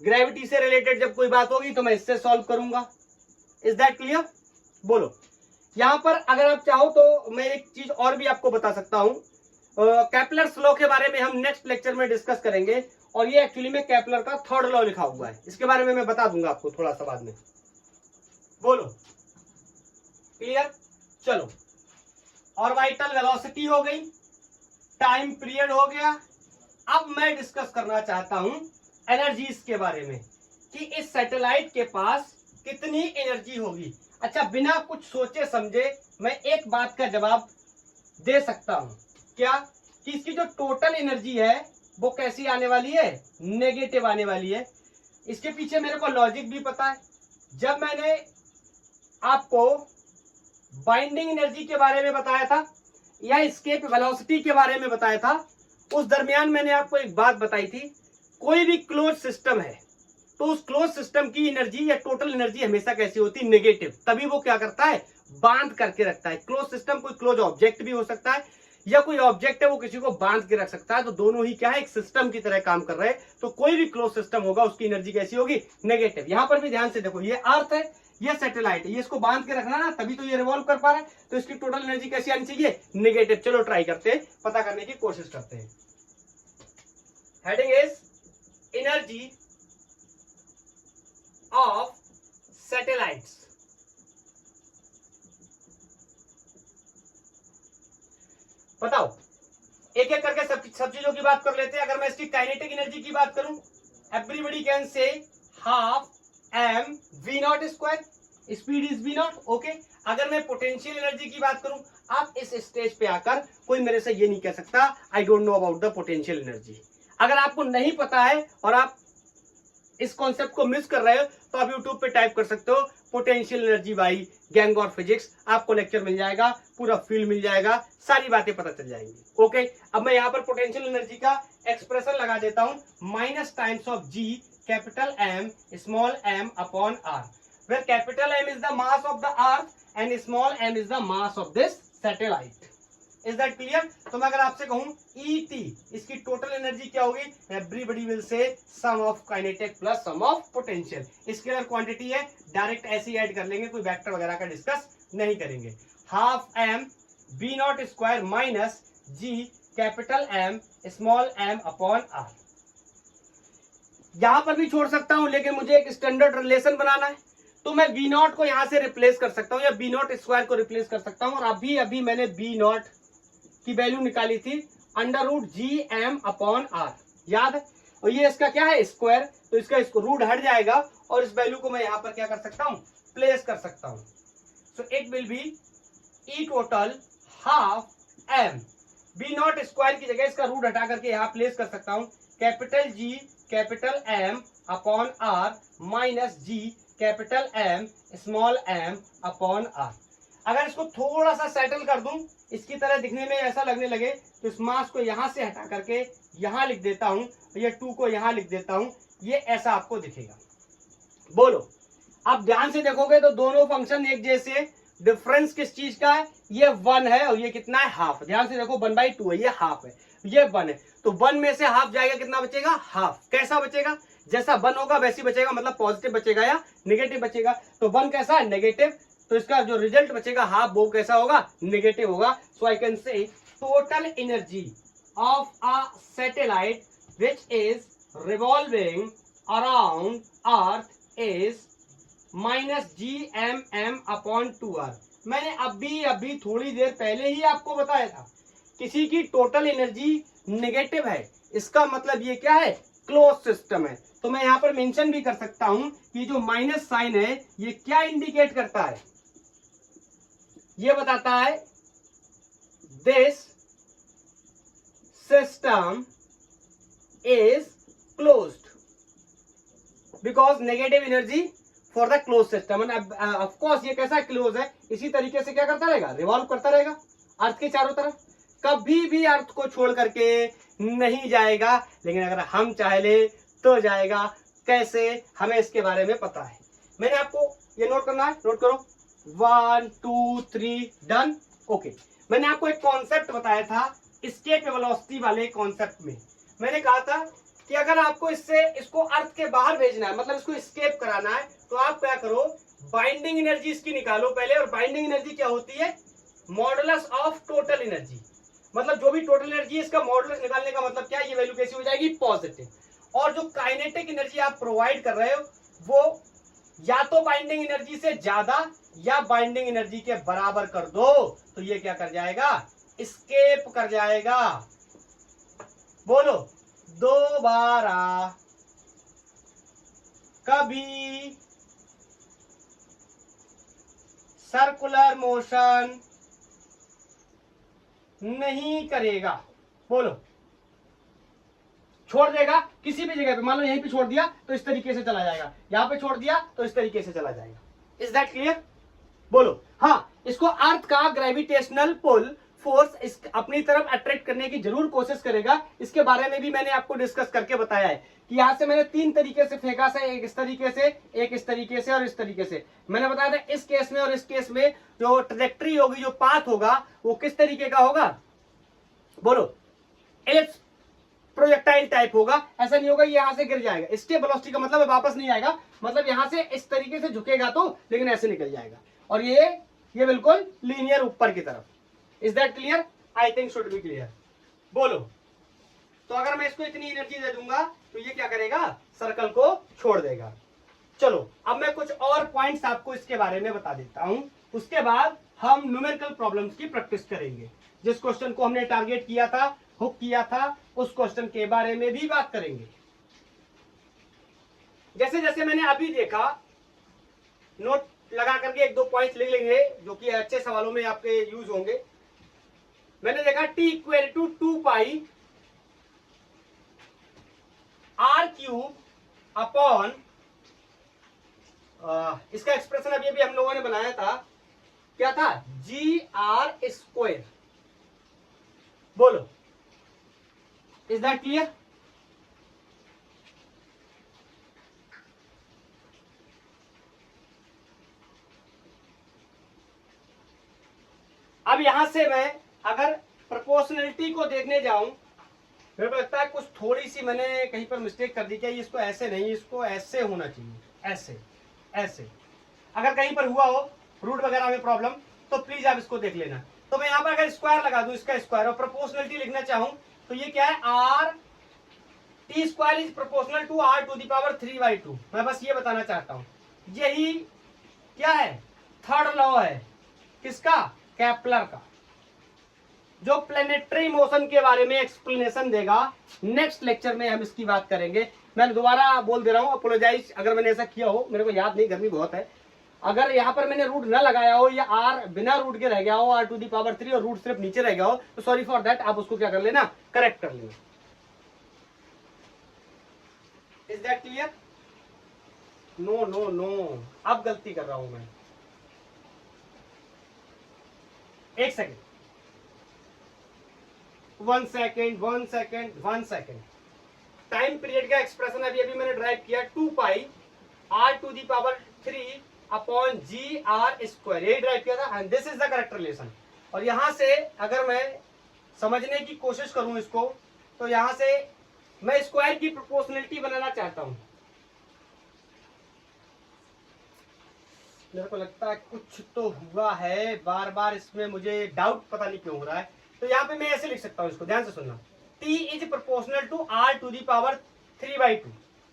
ग्रेविटी से रिलेटेड जब कोई बात होगी तो मैं इससे सॉल्व करूंगा। Is that clear? बोलो, यहां पर अगर आप चाहो तो मैं एक चीज और भी आपको बता सकता हूं, केपलर्स लॉ के बारे में हम नेक्स्ट लेक्चर में डिस्कस करेंगे, और ये एक्चुअली में केपलर का थर्ड लॉ लिखा हुआ है, इसके बारे में मैं बता दूंगा आपको थोड़ा सा बाद में। बोलो, क्लियर? चलो, ऑर्बिटल वेलोसिटी हो गई, टाइम पीरियड हो गया। अब मैं डिस्कस करना चाहता हूं एनर्जीज के बारे में, कि इस सैटेलाइट के पास कितनी एनर्जी होगी। अच्छा, बिना कुछ सोचे समझे मैं एक बात का जवाब दे सकता हूं, क्या? कि इसकी जो टोटल एनर्जी है वो कैसी आने वाली है, नेगेटिव आने वाली है। इसके पीछे मेरे को लॉजिक भी पता है। जब मैंने आपको बाइंडिंग एनर्जी के बारे में बताया था, या एस्केप वेलोसिटी के बारे में बताया था, उस दरमियान मैंने आपको एक बात बताई थी, कोई भी क्लोज सिस्टम है तो उस क्लोज सिस्टम की एनर्जी या टोटल एनर्जी हमेशा कैसी होती है, नेगेटिव। तभी वो क्या करता है, बांध करके रखता है। क्लोज सिस्टम कोई क्लोज ऑब्जेक्ट भी हो सकता है या कोई ऑब्जेक्ट है वो किसी को बांध के रख सकता है, तो दोनों ही क्या है, एक सिस्टम की तरह काम कर रहे हैं। तो कोई भी क्लोज सिस्टम होगा उसकी एनर्जी कैसी होगी, नेगेटिव। यहां पर भी ध्यान से देखो, ये अर्थ है, ये सैटेलाइट है, ये इसको बांध के रखना ना, तभी तो ये रिवॉल्व कर पा रहा है, तो इसकी टोटल एनर्जी कैसी आनी चाहिए, नेगेटिव। चलो ट्राई करते हैं, पता करने की कोशिश करते हैं। Heading is energy of satellites. बताओ, एक एक करके सब चीजों की बात कर लेते हैं। अगर मैं इसकी काइनेटिक एनर्जी की बात करूं, everybody can say half M V naught square, speed is V naught, okay. अगर मैं पोटेंशियल एनर्जी की बात करूं, आप इस स्टेज पे आकर कोई मेरे से ये नहीं कह सकता I don't know about the potential energy. अगर आपको नहीं पता है और आप इस कॉन्सेप्ट को मिस कर रहे हो तो आप यूट्यूब पे टाइप कर सकते हो पोटेंशियल एनर्जी बाय गैंग और फिजिक्स, आपको लेक्चर मिल जाएगा, पूरा फील्ड मिल जाएगा, सारी बातें पता चल जाएंगी, ओके। अब मैं यहाँ पर पोटेंशियल एनर्जी का एक्सप्रेशन लगा देता हूं, minus times of G capital M small M upon R, where capital M is the mass of the earth and small M is the mass of this satellite. Is that clear? तो मैं अगर आपसे कहूं ET, इसकी total energy क्या होगी, everybody will say sum of kinetic plus sum of potential. Scalar quantity है, direct ऐसे ही ऐड कर लेंगे, कोई वेक्टर वगैरह का डिस्कस नहीं करेंगे। Half M V naught square minus G capital M small M upon R. यहां पर भी छोड़ सकता हूं, लेकिन मुझे एक स्टैंडर्ड रिलेशन बनाना है, तो मैं बी नॉट को यहां से रिप्लेस कर सकता हूं या बी नॉट स्क्वायर को रिप्लेस कर सकता हूं। और अभी मैंने बी नॉट की वैल्यू निकाली थी under root G M upon R, याद है? और ये इसका क्या है, स्क्वायर, तो इसका रूट हट जाएगा और इस वैल्यू को मैं यहां पर क्या कर सकता हूं, प्लेस कर सकता हूं। So it will be E total half M, V naught square की जगह इसका रूट हटा करके यहां प्लेस कर सकता हूं, capital G capital M upon R minus G capital M small M upon R. अगर इसको थोड़ा सा सेटल कर दूं, इसकी तरह दिखने में ऐसा लगने लगे, तो इस मास को यहां से हटा करके यहां लिख देता हूं, ये 2 को यहां लिख देता हूं, ये ऐसा आपको दिखेगा। बोलो, अब ध्यान से देखोगे तो दोनों फंक्शन एक जैसे, डिफरेंस किस चीज का है, ये 1 है और ये कितना है, हाफ। ध्यान से देखो 1/2 है, ये हाफ है, ये 1 है, तो 1 में से हाफ जाएगा, कितना बचेगा, हाफ। कैसा बचेगा, जैसा 1 होगा वैसे बचेगा, मतलब पॉजिटिव बचेगा या नेगेटिव बचेगा। तो 1 कैसा है, नेगेटिव, तो इसका जो रिजल्ट बचेगा हाफ, वो कैसा होगा, नेगेटिव होगा। So I can say total energy of a satellite which is revolving around earth is minus G M M upon 2r। मैंने अभी थोड़ी देर पहले ही आपको बताया था, किसी की टोटल एनर्जी नेगेटिव है, इसका मतलब ये क्या है, क्लोज सिस्टम है। तो मैं यहां पर मेंशन भी कर सकता हूं कि जो माइनस साइन है ये क्या इंडिकेट करता है, ये बताता है this system is closed because negative energy for the close system. End of course ये कैसा क्लोज है, इसी तरीके से क्या करता रहेगा, रिवॉल्व करता रहेगा अर्थ के चारों तरफ, कभी भी अर्थ को छोड़ करके नहीं जाएगा। लेकिन अगर हम चाह ले तो जाएगा, कैसे, हमें इसके बारे में पता है। मैंने आपको ये नोट करना है, नोट करो, 1 2 3 डन, ओके। मैंने आपको एक कॉन्सेप्ट बताया था एस्केप वेलोसिटी वाले कॉन्सेप्ट में। मैंने कहा था कि अगर आपको इसको अर्थ के बाहर भेजना है, मतलब इसको एस्केप कराना है, तो आप क्या करो, बाइंडिंग एनर्जी इसकी निकालो पहले। और बाइंडिंग एनर्जी क्या होती है, मॉडुलस ऑफ टोटल एनर्जी, मतलब जो भी टोटल एनर्जी है इसका मॉडुलस निकालने का मतलब क्या है, ये वैल्यू कैसी हो जाएगी, पॉजिटिव। और जो काइनेटिक एनर्जी आप प्रोवाइड कर रहे हो वो या तो बाइंडिंग एनर्जी से ज्यादा या बाइंडिंग एनर्जी के बराबर कर दो, तो ये क्या कर जाएगा, एस्केप कर जाएगा। बोलो, दोबारा कभी सर्कुलर मोशन नहीं करेगा। बोलो, छोड़ देगा किसी भी जगह पे, मान लो यहीं पे छोड़ दिया तो इस तरीके से चला जाएगा, यहां पे छोड़ दिया तो इस तरीके से चला जाएगा। Is that clear? बोलो, हाँ। इसको अर्थ का ग्रेविटेशनल पुल फोर्स इस अपनी तरफ अट्रैक्ट करने की जरूर कोशिश करेगा। इसके बारे में भी मैंने आपको डिस्कस करके बताया है कि यहां से मैंने 3 तरीके से फेंका से, एक इस तरीके से, एक इस तरीके से और इस तरीके से। मैंने बताया था इस केस में और इस केस में जो ट्रैजेक्टरी होगी, जो पाथ होगा, वो किस तरीके का होगा, बोलो, एलिप्स प्रोजेक्टाइल टाइप होगा। ऐसा नहीं होगा यहां से गिर जाएगा, एस्केप वेलोसिटी का मतलब वापस नहीं आएगा, मतलब यहां से इस तरीके से झुकेगा तो, लेकिन ऐसे निकल जाएगा। और ये बिल्कुल लीनियर ऊपर की तरफ। Is that clear? I think should be clear. बोलो। तो अगर मैं इसको इतनी एनर्जी दे दूंगा तो ये क्या करेगा, सर्कल को छोड़ देगा। चलो अब मैं कुछ और पॉइंट्स आपको इसके बारे में बता देता हूं, उसके बाद हम न्यूमेरिकल प्रॉब्लम्स की प्रैक्टिस करेंगे। जिस क्वेश्चन को हमने टारगेट किया था, हुक किया था, उस क्वेश्चन के बारे में भी बात करेंगे। जैसे जैसे मैंने अभी देखा, नोट लगा करके 1-2 पॉइंट्स लिख लेंगे जो कि अच्छे सवालों में आपके यूज होंगे। मैंने देखा T equal to 2 pi R cube upon, इसका एक्सप्रेशन अभी हम लोगों ने बनाया था, क्या था, GR स्क्वायर। बोलो, इज दैट क्लियर? अब यहां से मैं अगर प्रोपोर्शनलिटी को देखने जाऊं, मेरे को लगता है कुछ थोड़ी सी मैंने कहीं पर मिस्टेक कर दी। क्या इसको ऐसे नहीं, इसको ऐसे होना चाहिए, ऐसे ऐसे। अगर कहीं पर हुआ हो रूट वगैरह में प्रॉब्लम, तो प्लीज आप इसको देख लेना। तो मैं यहां पर अगर स्क्वायर लगा दूं, इसका स्क्वायर, और प्रोपोर्शनलिटी लिखना चाहूं, तो ये क्या है, R T square is proportional to R to the power 3/2। मैं बस ये बताना चाहता हूं, यही क्या है, थर्ड लॉ है, किसका, केपलर का, जो प्लेनेटरी मोशन के बारे में एक्सप्लेनेशन देगा। नेक्स्ट लेक्चर में हम इसकी बात करेंगे। मैं दोबारा बोल दे रहा हूं, अपोलोजाइज अगर मैंने ऐसा किया हो, मेरे को याद नहीं, गर्मी बहुत है। अगर यहाँ पर मैंने रूट न लगाया हो या आर बिना रूट के रह गया हो, आर टू दी पावर 3 और रूट सिर्फ नीचे रह गया हो, तो सॉरी फॉर दैट, आप उसको क्या कर लेना, करेक्ट कर लेना। Is that clear? No no no, अब गलती कर रहा हूं मैं। एक सेकेंड, 1 सेकेंड। टाइम पीरियड का एक्सप्रेशन अभी मैंने ड्राइव किया, 2 pi R to the power 3 upon GR square, यही ड्राइव किया था, and this is the correct relation. और यहां से अगर मैं समझने की कोशिश करूं इसको, तो यहां से मैं स्क्वायर की प्रोपोर्शनलिटी बनाना चाहता हूं। मेरे को लगता है कुछ तो हुआ है, बार बार इसमें मुझे डाउट पता नहीं क्यों हो रहा है। तो यहाँ पे मैं ऐसे लिख सकता हूँ, इसको ध्यान से सुनना, T is proportional to R to the power 3/2।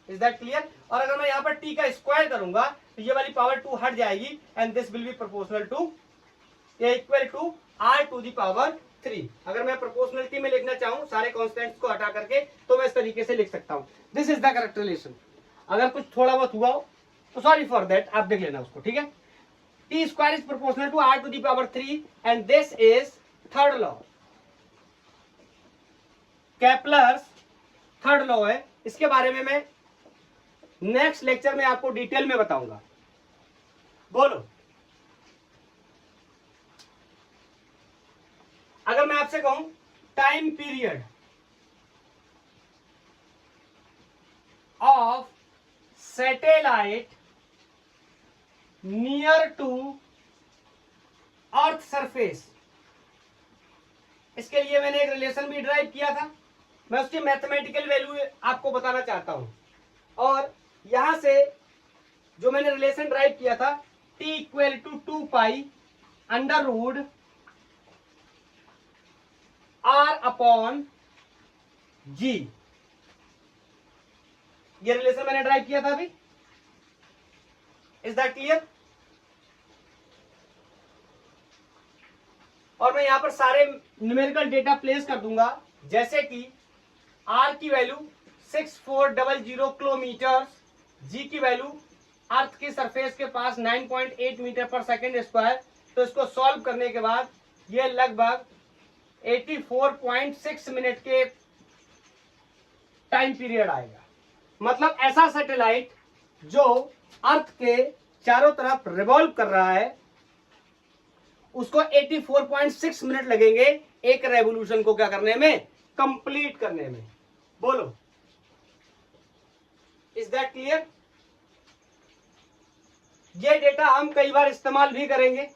Is that clear? और अगर मैं यहाँ पर T का स्क्वायर करूंगा तो ये वाली पावर 2 हट जाएगी, and this will be proportional to equal to R to the power 3। अगर मैं प्रोपोर्शनलिटी में लिखना चाहूँ सारे कॉन्स्टेंट्स को हटा करके, तो मैं इस तरीके से लिख सकता हूँ, this is the correct relation. अगर कुछ थोड़ा बहुत हुआ हो तो सॉरी फॉर दैट, आप देख लेना उसको, ठीक है। T square is proportional to R to the power 3 and this is third law, Kepler's third law है। इसके बारे में मैं नेक्स्ट लेक्चर में आपको डिटेल में बताऊंगा। बोलो, अगर मैं आपसे कहूं time period of satellite near to earth surface, इसके लिए मैंने एक रिलेशन भी ड्राइव किया था, मैं उसकी मैथमेटिकल वैल्यू आपको बताना चाहता हूं। और यहां से जो मैंने रिलेशन ड्राइव किया था, T equal to 2 pi under root R upon G, ये रिलेशन मैंने ड्राइव किया था अभी। Is that clear? और मैं यहां पर सारे न्यूमेरिकल डेटा प्लेस कर दूंगा, जैसे कि R की वैल्यू 6400 किलोमीटर, G की वैल्यू अर्थ की सरफेस के पास 9.8 मीटर पर सेकेंड स्क्वायर। तो इसको सॉल्व करने के बाद ये लगभग 84.6 मिनट के टाइम पीरियड आएगा। मतलब ऐसा सैटेलाइट जो अर्थ के चारों तरफ रिवॉल्व कर रहा है, उसको 84.6 मिनट लगेंगे एक रेवोल्यूशन को क्या करने में, कंप्लीट करने में। बोलो, इज दैट क्लियर? ये डेटा हम कई बार इस्तेमाल भी करेंगे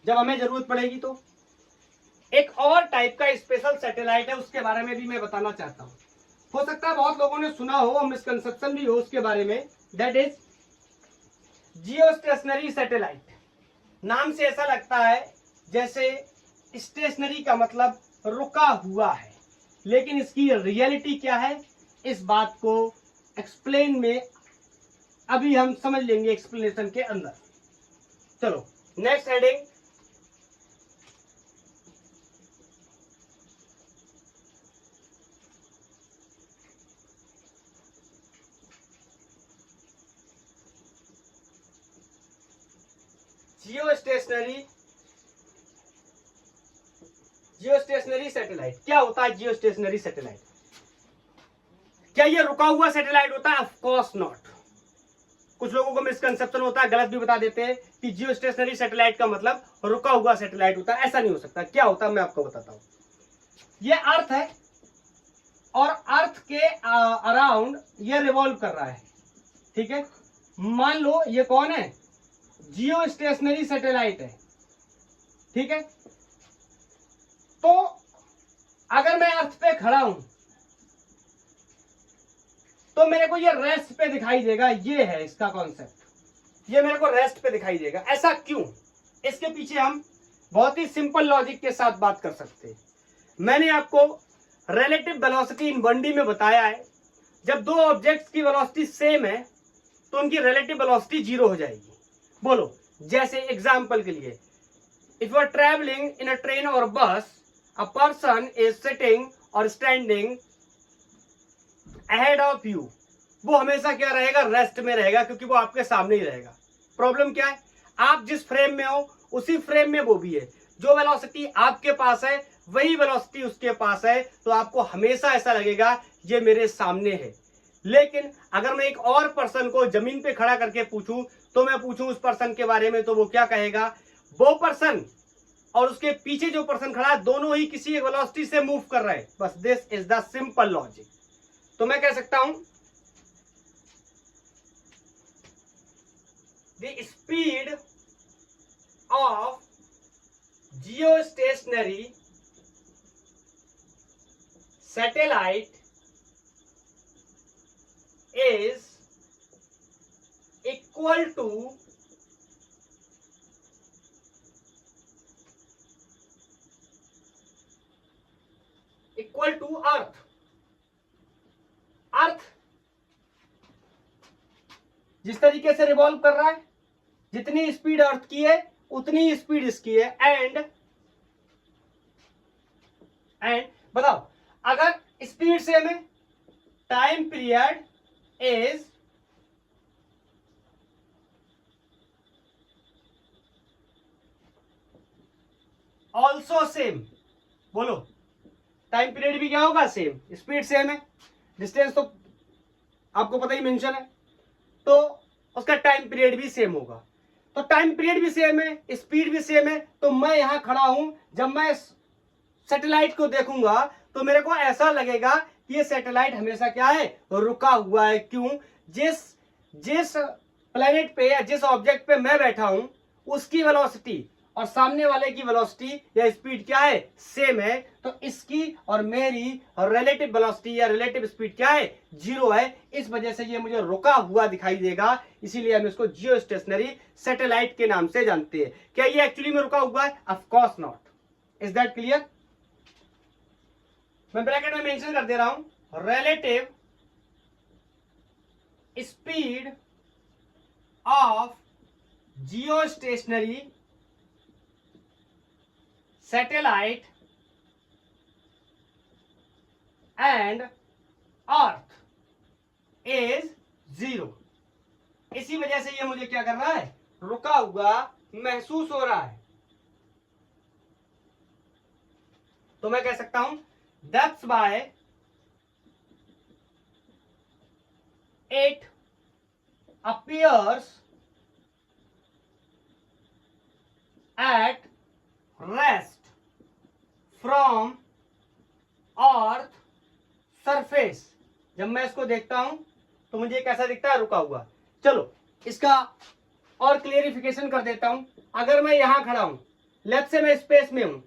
जब हमें जरूरत पड़ेगी। तो एक और टाइप का स्पेशल सैटेलाइट है, उसके बारे में भी मैं बताना चाहता हूं। हो सकता है बहुत लोगों ने सुना हो और मिसकंसेप्शन भी हो उसके बारे में, that is Jio stationery satellite. नाम से ऐसा लगता है जैसे स्टेशनरी का मतलब रुका हुआ है, लेकिन इसकी रियलिटी क्या है, इस बात को एक्सप्लेन में अभी हम समझ लेंगे एक्सप्लेनेशन के अंदर। चलो नेक्स्ट हेडिंग, जियो स्टेशनरी सैटेलाइट। क्या होता है जियो स्टेशनरी सैटेलाइट? क्या ये रुका हुआ सैटेलाइट होता है? Of course not. कुछ लोगों को मिसकंसेप्शन होता है, गलत भी बता देते हैं कि जियो स्टेशनरी सैटेलाइट का मतलब रुका हुआ सैटेलाइट होता है। ऐसा नहीं हो सकता। क्या होता है मैं आपको बताता हूं। ये अर्थ है और अर्थ के अराउंड ये रिवॉल्व कर रहा है, ठीक है। मान लो ये कौन है, जियो स्टेशनरी सैटेलाइट है, ठीक है। तो अगर मैं अर्थ पे खड़ा हूं तो मेरे को ये रेस्ट पे दिखाई देगा। ये है इसका कॉन्सेप्ट, ये मेरे को रेस्ट पे दिखाई देगा। ऐसा क्यों? इसके पीछे हम बहुत ही सिंपल लॉजिक के साथ बात कर सकते हैं। मैंने आपको रिलेटिव वेलोसिटी इन 1D में बताया है, जब दो ऑब्जेक्ट्स की वेलोसिटी सेम है तो उनकी रिलेटिव वेलोसिटी 0 हो जाएगी। बोलो, जैसे एग्जांपल के लिए, if you are travelling in a train और bus, a person is sitting और स्टैंडिंग अहेड ऑफ यू, वो हमेशा क्या रहेगा, रेस्ट में रहेगा, क्योंकि वो आपके सामने ही रहेगा। प्रॉब्लम क्या है, आप जिस फ्रेम में हो उसी फ्रेम में वो भी है। जो वेलोसिटी आपके पास है वही वेलोसिटी उसके पास है, तो आपको हमेशा ऐसा लगेगा ये मेरे सामने है। लेकिन अगर मैं एक और पर्सन को जमीन पे खड़ा करके पूछूं, तो मैं पूछूं उस पर्सन के बारे में, तो वो क्या कहेगा, वो पर्सन और उसके पीछे जो पर्सन खड़ा है दोनों ही किसी एक वेलोसिटी से मूव कर रहे हैं। बस this is the simple logic. तो मैं कह सकता हूं the speed of geostationary satellite is equal to अर्थ। अर्थ जिस तरीके से रिवॉल्व कर रहा है, जितनी स्पीड अर्थ की है उतनी स्पीड इसकी है। एंड बताओ, अगर स्पीड सेम है, time period is also same. बोलो, टाइम पीरियड भी क्या होगा, सेम। स्पीड सेम है, डिस्टेंस तो आपको पता ही मेंशन है, तो उसका टाइम पीरियड भी सेम होगा। तो टाइम पीरियड भी सेम है, स्पीड भी सेम है, तो मैं यहां खड़ा हूं, जब मैं सैटेलाइट को देखूंगा तो मेरे को ऐसा लगेगा कि ये सैटेलाइट हमेशा क्या है, रुका हुआ है। क्यों? जिस प्लेनेट पे या जिस ऑब्जेक्ट पे मैं बैठा हूं उसकी वेलोसिटी और सामने वाले की वेलोसिटी या स्पीड क्या है, सेम है। तो इसकी और मेरी रिलेटिव वेलोसिटी या रिलेटिव स्पीड क्या है, 0 है। इस वजह से ये मुझे रुका हुआ दिखाई देगा, इसीलिए हम इसको जियो स्टेशनरी सैटेलाइट के नाम से जानते हैं। क्या ये एक्चुअली में रुका हुआ है? Of course not. Is that clear? मैं ब्रैकेट में मेंशन कर दे रहा हूं, relative speed of Jio stationery satellite and earth is 0। इसी वजह से ये मुझे क्या कर रहा है, रुका हुआ महसूस हो रहा है। तो मैं कह सकता हूं that's why it appears at इसको देखता हूं तो मुझे कैसा दिखता है, रुका हुआ। चलो इसका और क्लियरिफिकेशन कर देता हूं। अगर मैं यहां खड़ा हूं, लेट्स से मैं स्पेस में हूं,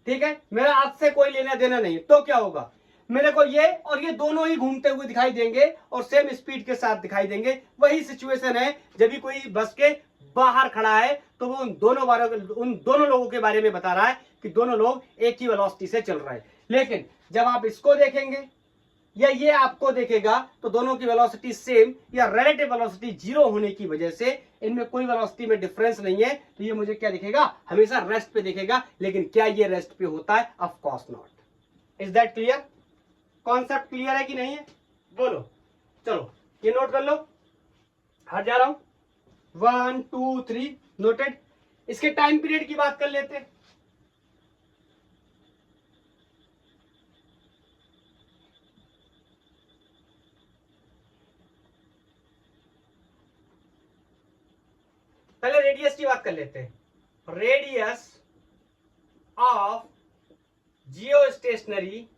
ठीक है, मेरा अर्थ से कोई लेना देना नहीं, तो क्या होगा, मेरे को ये और ये दोनों ही घूमते हुए दिखाई देंगे और सेम स्पीड के साथ दिखाई देंगे। वही सिचुएशन है जब भी कोई बस के बाहर खड़ा है तो वो उन दोनों लोगों के बारे में बता रहा है कि दोनों लोग एक ही वेलोसिटी से चल रहे हैं। लेकिन जब आप इसको देखेंगे या ये आपको देखेगा तो दोनों की वेलोसिटी सेम या रिलेटिव वेलोसिटी जीरो होने की वजह से इनमें कोई वेलोसिटी में डिफरेंस नहीं है, तो ये मुझे क्या दिखेगा, हमेशा रेस्ट पे दिखेगा। लेकिन क्या ये रेस्ट पे होता है, of course not. Is that clear? Concept clear है कि नहीं है, बोलो। चलो ये नोट कर लो, हट जा रहा हूं, 1 2 3 नोटेड। इसके टाइम पीरियड की बात कर लेते हैं। पहले रेडियस की बात कर लेते हैं। Radius of geostationary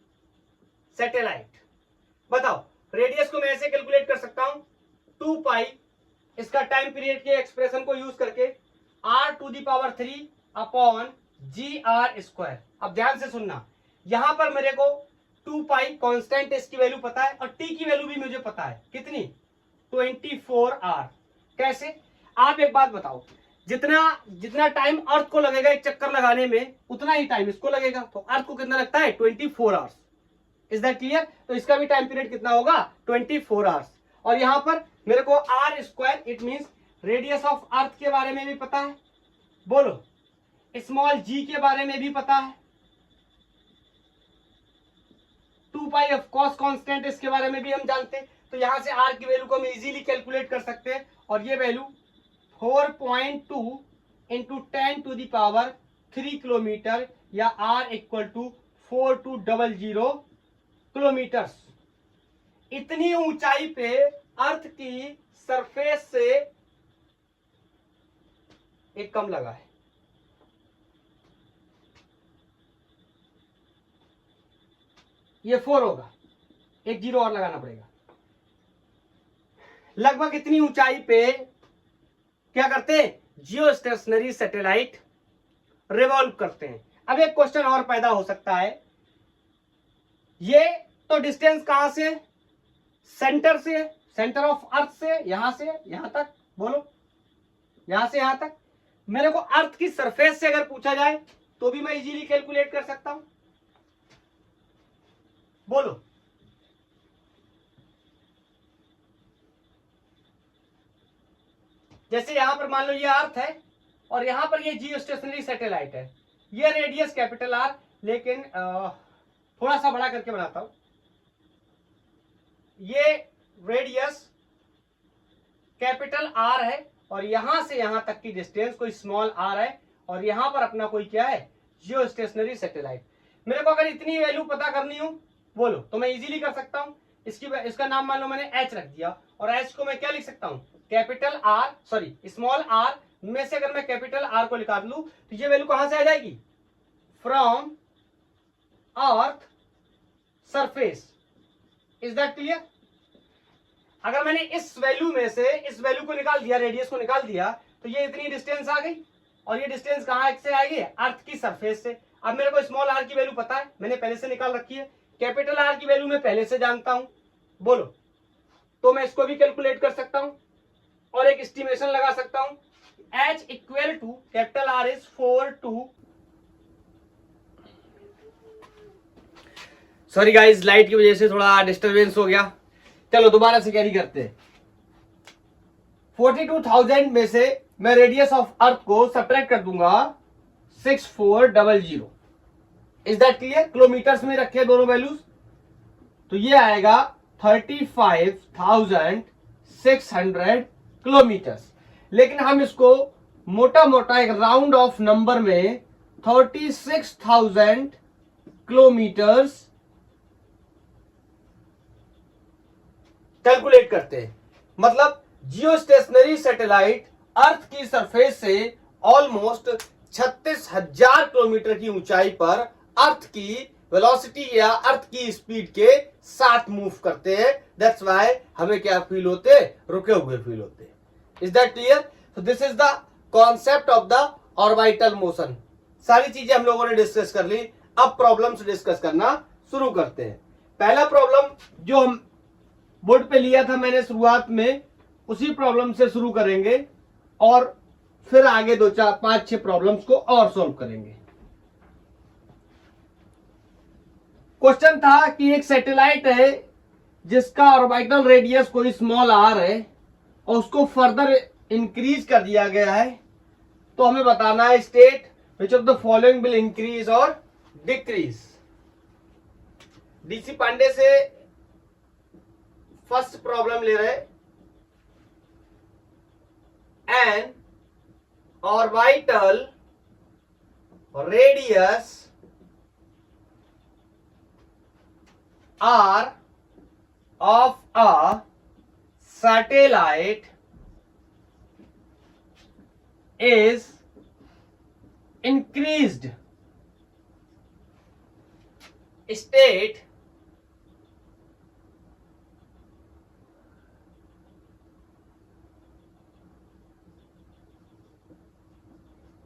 satellite. बताओ, रेडियस को मैं ऐसे कैलकुलेट कर सकता हूं, 2 पाई, इसका टाइम पीरियड के एक्सप्रेशन को यूज करके r⁻³ अपॉन gr²। अब ध्यान से सुनना, यहां पर मेरे को 2 पाई कांस्टेंट इसकी वैल्यू पता है और t की वैल्यू भी मुझे पता है, कितनी, 24r। कैसे, आप एक बात बताओ, जितना टाइम अर्थ को लगेगा एक चक्कर लगाने में उतना ही टाइम इसको लगेगा, तो अर्थ को कितना लगता है, 24 आवर्स। Is that clear? तो इसका भी टाइम पीरियड कितना होगा, 24 आवर्स। और यहां पर मेरे को r², it means radius of अर्थ के बारे में भी पता है, बोलो, स्मॉल g के बारे में भी पता है, 2 पाई ऑफ कॉस कांस्टेंट इसके बारे में भी हम जानते हैं। तो यहां से r की वैल्यू को हम इजीली कैलकुलेट कर सकते हैं, और ये वैल्यू 4.2 इंटू 10⁻³ किलोमीटर या r=4200 किलोमीटर। इतनी ऊंचाई पे अर्थ की सरफेस से एक कम लगा है, ये 4 होगा, एक 0 और लगाना पड़ेगा। लगभग इतनी ऊंचाई पे क्या करते हैं, जियोस्टेशनरी सैटेलाइट रिवॉल्व करते हैं। अब एक क्वेश्चन और पैदा हो सकता है, ये तो डिस्टेंस कहां से, सेंटर से, सेंटर ऑफ अर्थ से यहां तक, बोलो, यहां से यहां तक। मेरे को अर्थ की सरफेस से अगर पूछा जाए तो भी मैं इजीली कैलकुलेट कर सकता हूं, बोलो। जैसे यहां पर मान लो ये अर्थ है और यहां पर ये जियोस्टेशनरी सैटेलाइट है, ये रेडियस कैपिटल R, लेकिन थोड़ा सा बड़ा करके बनाता हूं, ये रेडियस कैपिटल R है और यहां से यहां तक की डिस्टेंस कोई स्मॉल r है, और यहां पर अपना कोई क्या है, जियोस्टेशनरी सैटेलाइट। मेरे को अगर इतनी वैल्यू पता करनी हो, बोलो, तो मैं इजीली कर सकता हूं। इसका नाम मान लो मैंने h रख दिया, और h को मैं क्या लिख सकता हूं, capital R, sorry small r में से अगर मैं कैपिटल R को निकाल लूं तो ये वैल्यू कहां से आ जाएगी, from earth surface. Is that clear? अगर मैंने इस वैल्यू में से इस वैल्यू को निकाल दिया, रेडियस को निकाल दिया, तो ये इतनी डिस्टेंस आ गई, और ये डिस्टेंस कहां से आएगी, अर्थ की सरफेस से। अब मेरे को स्मॉल r की वैल्यू पता है, मैंने पहले से निकाल रखी है, कैपिटल R की वैल्यू मैं पहले से जानता हूं, बोलो, तो मैं इसको भी कैलकुलेट कर सकता हूं और एक एस्टिमेशन लगा सकता हूं। H equal to capital R is 4.2, sorry guys, light की वजह से थोड़ा डिस्टरबेंस हो गया। चलो दोबारा से कैरी करते हैं। 42,000 में से मैं रेडियस ऑफ अर्थ को सब्ट्रैक्ट कर दूंगा 6400। Is that clear? किलोमीटर्स में रखे दोनों वैल्यूज, तो ये आएगा 35,600 किलोमीटर्स। लेकिन हम इसको मोटा मोटा एक राउंड ऑफ नंबर में 36,000 किलोमीटर्स कैलकुलेट करते हैं। मतलब जियोस्टेशनरी सैटेलाइट अर्थ की सरफेस से ऑलमोस्ट 36,000 किलोमीटर की ऊंचाई पर अर्थ की वेलोसिटी या अर्थ की स्पीड के साथ मूव करते हैं, दैट्स व्हाई हमें क्या फील होते हैं, रुके हुए फील होते हैं। Is that clear? So this is the concept of the orbital motion. सारी चीजें हम लोगों ने डिस्कस कर ली, अब प्रॉब्लम्स डिस्कस करना शुरू करते हैं। पहला प्रॉब्लम जो हम बोर्ड पे लिया था मैंने शुरुआत में, उसी प्रॉब्लम से शुरू करेंगे और फिर आगे 2 4 5 6 प्रॉब्लम्स को और सॉल्व करेंगे। क्वेश्चन था कि एक सैटेलाइट है जिसका ऑर्बिटल रेडियस कोई स्मॉल आर है और उसको फर्दर इंक्रीज कर दिया गया है, तो हमें बताना है state which of the following will increase और डिक्रीज। डीसी पांडे से फर्स्ट प्रॉब्लम ले रहे, N orbital radius r of a satellite is increased, state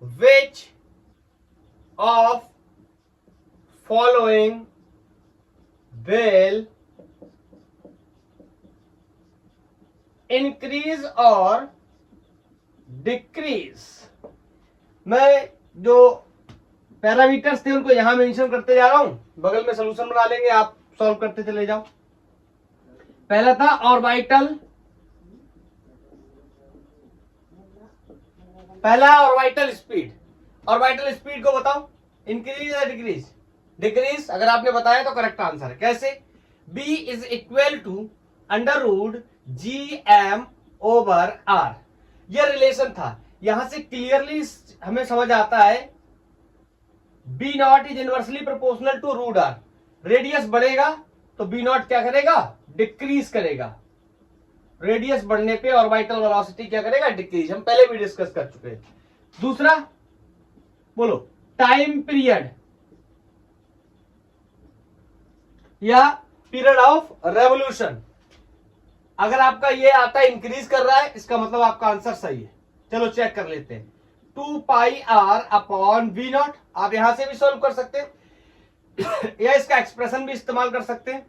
which of following will increase और डिक्रीज। मैं जो पैरामीटर्स थे उनको यहां मेंशन करते जा रहा हूं, बगल में सॉल्यूशन बना लेंगे, आप सॉल्व करते चले जाओ। पहला था ऑर्बिटल, पहला ऑर्बिटल स्पीड। ऑर्बिटल स्पीड को बताओ, इंक्रीज या डिक्रीज? डिक्रीज। अगर आपने बताया तो करेक्ट आंसर है। कैसे? b is equal to under root gm over r, यह रिलेशन था। यहां से क्लियरली हमें समझ आता है b naught is inversely proportional to root r। Radius बढ़ेगा तो b नॉट क्या करेगा? डिक्रीज करेगा। रेडियस बढ़ने पे ऑर्बिटल वेलोसिटी क्या करेगा? डिक्रीज। हम पहले भी डिस्कस कर चुके हैं। दूसरा बोलो, टाइम पीरियड या पीरियड ऑफ रेवोल्यूशन। अगर आपका ये आता है इंक्रीज कर रहा है, इसका मतलब आपका आंसर सही है। चलो चेक कर लेते हैं। 2 pi R upon we not, आप यहां से भी सॉल्व कर सकते हैं या इसका एक्सप्रेशन भी इस्तेमाल कर सकते हैं।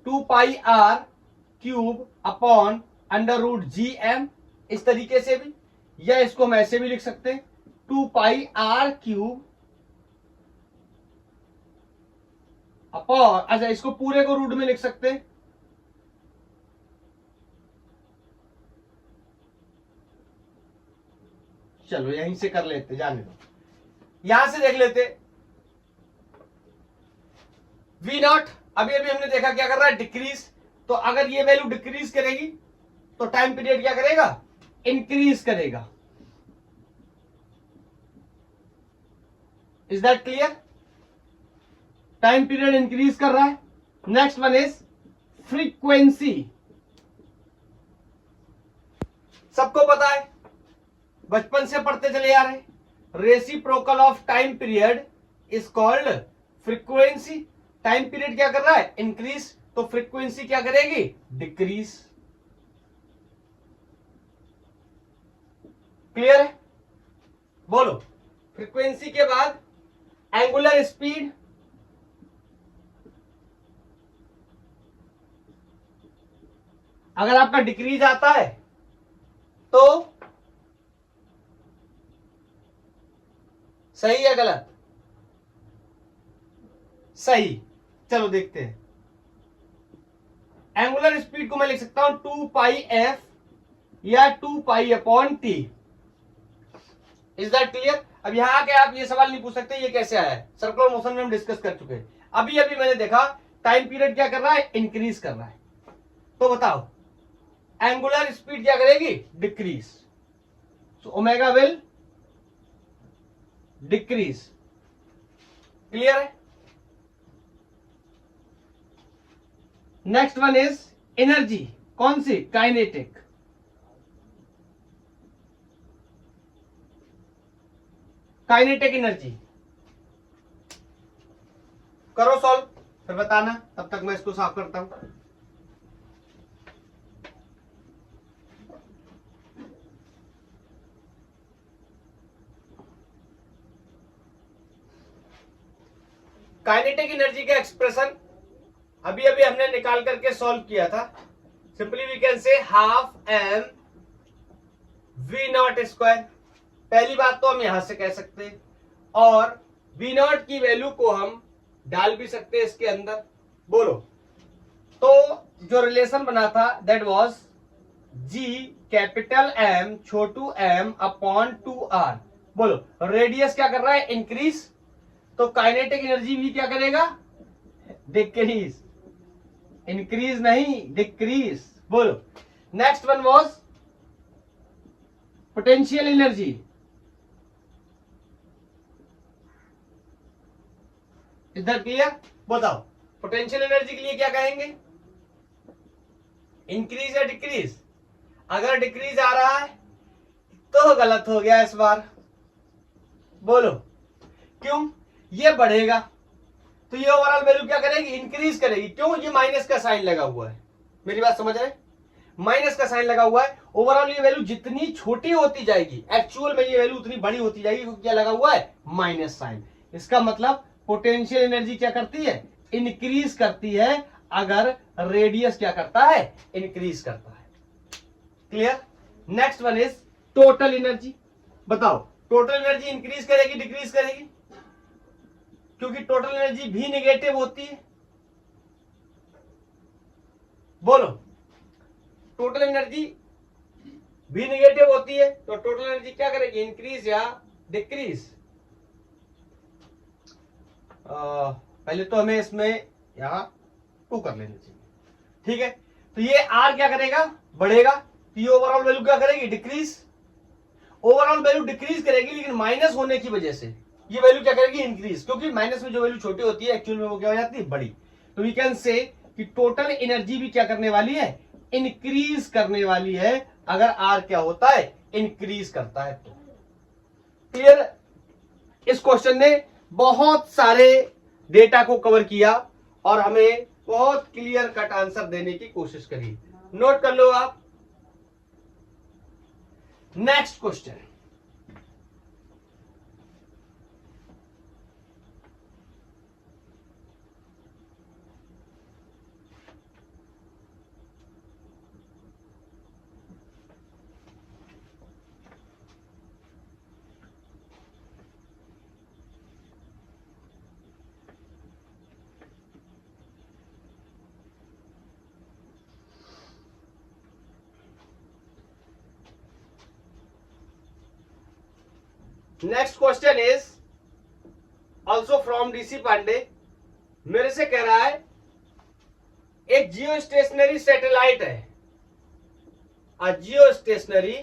2 pi R cube upon under root G M, इस तरीके से भी, या इसको हम ऐसे भी लिख सकते हैं 2 पाई आर क्यूब अपॉन, अच्छा इसको पूरे को रूट में लिख सकते हैं चलो यहीं से कर लेते, जाने दो। यहां से देख लेते वी नॉट, अभी अभी हमने देखा क्या कर रहा है? डिक्रीज। तो अगर ये वैल्यू डिक्रीज करेगी तो टाइम पीरियड क्या करेगा? इंक्रीज करेगा। Is that clear? Time period increase कर रहा है। Next one is frequency. सबको पता है, बचपन से पढ़ते चले आ रहे, reciprocal of time period is called frequency. Time period क्या कर रहा है? इंक्रीज, तो फ्रीक्वेंसी क्या करेगी? डिक्रीज। क्लियर है? बोलो, फ्रीक्वेंसी के बाद एंगुलर स्पीड, अगर आपका डिक्रीज आता है तो सही है गलत? सही। चलो देखते हैं। एंगुलर स्पीड को मैं लिख सकता हूं 2 पाई एफ या 2 pi upon T. Is that clear? अब यहां आके आप ये सवाल नहीं पूछ सकते ये कैसे आया है, सर्कुलर मोशन में हम डिस्कस कर चुके हैं। अभी अभी मैंने देखा टाइम पीरियड क्या कर रहा है? इंक्रीज कर रहा है। तो बताओ एंगुलर स्पीड क्या करेगी? Decrease. So omega will decrease. Clear है? Next one is energy. कौन सी? काइनेटिक। Kinetic energy. करो सॉल्व, फिर बताना, तब तक मैं इसको साफ करता हूं। काइनेटिक एनर्जी का एक्सप्रेशन अभी अभी हमने निकाल करके सॉल्व किया था। Simply we can say half M V naught square. पहली बात तो हम यहां से कह सकते हैं, और वी नॉट की वैल्यू को हम डाल भी सकते हैं इसके अंदर। बोलो, तो जो रिलेशन बना था that was G capital M छोटू एम अपॉन 2r। बोलो, रेडियस क्या कर रहा है? इंक्रीज। तो काइनेटिक एनर्जी भी क्या करेगा? डिक्रीज। इंक्रीज नहीं, डिक्रीज। बोलो, next one was potential energy. इधर क्लियर? बताओ, पोटेंशियल एनर्जी के लिए क्या कहेंगे? इंक्रीज या डिक्रीज? अगर डिक्रीज आ रहा है तो गलत हो गया इस बार। बोलो, क्यों? ये बढ़ेगा तो ये ओवरऑल वैल्यू क्या करेगी? इंक्रीज करेगी। क्यों? ये माइनस का साइन लगा हुआ है। मेरी बात समझ रहे? माइनस का साइन लगा हुआ है। ओवरऑल ये वैल्यू जितनी छोटी होती जाएगी, एक्चुअल में ये वैल्यू उतनी बड़ी होती जाएगी, क्योंकि क्या लगा हुआ है? Minus sign. इसका मतलब पोटेंशियल एनर्जी क्या करती है? इंक्रीज करती है, अगर रेडियस क्या करता है? इंक्रीज करता है। Clear? Next one is total energy. बताओ, टोटल एनर्जी इंक्रीज करेगी डिक्रीज करेगी? क्योंकि टोटल एनर्जी भी नेगेटिव होती है। बोलो, टोटल एनर्जी भी नेगेटिव होती है, तो टोटल एनर्जी क्या करेगी? इंक्रीज या डिक्रीज? पहले तो हमें इसमें यहां 2 कर लेना चाहिए। ठीक है, तो ये आर क्या करेगा? बढ़ेगा। तो ये ओवरऑल वैल्यू क्या करेगी? डिक्रीज। ओवरऑल वैल्यू डिक्रीज करेगी, लेकिन माइनस होने की वजह से ये वैल्यू क्या करेगी? इंक्रीज। क्योंकि माइनस में जो वैल्यू छोटी होती है एक्चुअल में वो क्या हो जाती है? बड़ी। तो वी कैन से कि टोटल एनर्जी भी क्या करने वाली है? इंक्रीज करने वाली है, अगर आर क्या होता है? इंक्रीज करता है तो। क्लियर? इस क्वेश्चन ने बहुत सारे डेटा को कवर किया और हमें बहुत क्लियर कट आंसर देने की कोशिश करी। नोट कर लो आप। Next question, next question is also from DC Pandey. मेरे से कह रहा है एक जियो स्टेशनरी सैटेलाइट है, geostationary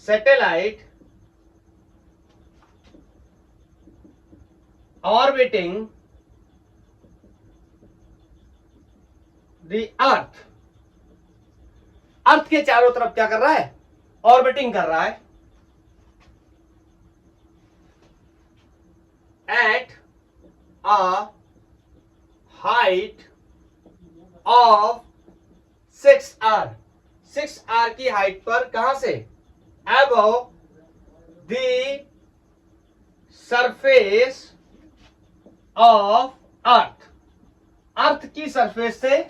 satellite orbiting the earth. Earth के चारों तरफ क्या कर रहा है? ऑर्बिटिंग कर रहा है। At a height of 6r। 6r की हाइट पर, कहां से? Above the surface of earth. Earth की सरफेस से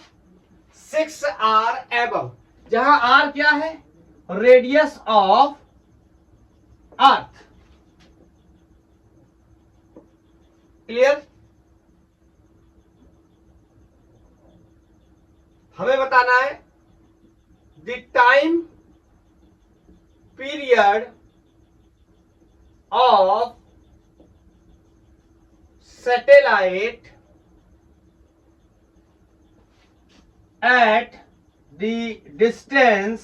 6r एबव, जहां r क्या है? Radius of earth. क्लियर? हमें बताना है the time period of satellite at the distance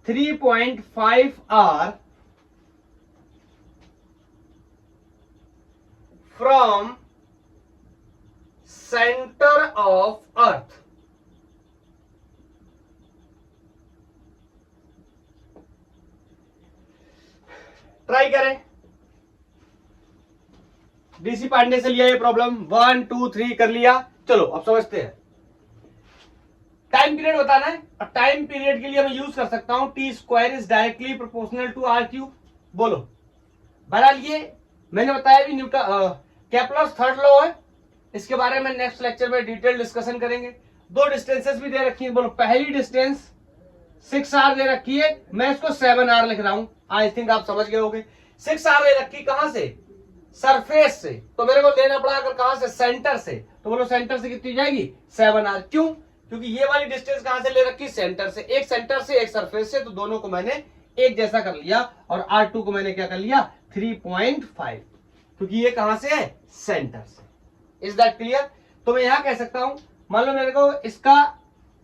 3.5 r from center of earth। Try करें। डीसी पांडे से लिया ये प्रॉब्लम, 1 2 3 कर लिया। चलो अब समझते हैं। टाइम पीरियड बताना है और टाइम पीरियड के लिए मैं यूज कर सकता हूं T square is directly proportional to R cube. बोलो। बहरहाल ये मैंने बताया भी न्यूटन केप्लर्स थर्ड लॉ है, इसके बारे में नेक्स्ट लेक्चर में डिटेल डिस्कशन करेंगे। दो डिस्टेंसेस भी दे रखी है। बोलो पहली डिस्टेंस 6r दे रखी है, मैं इसको 7r लिख रहा हूं। आई थिंक आप समझ गए होंगे। 6r दे रखी कहां से? सरफेस से। तो मेरे को देना पड़ा अगर कहां से? सेंटर से। तो बोलो सेंटर से कितनी जाएगी? 7r। क्यों? क्योंकि ये वाली डिस्टेंस कहां से ले रखी? सेंटर से। एक सेंटर से एक सरफेस से, तो दोनों को मैंने एक जैसा कर लिया और R2 को मैंने क्या कर लिया? 3.5, क्योंकि ये कहां से है? सेंटर से। Is that clear? तो मैं यहां कह सकता हूं, मान लो मेरे को इसका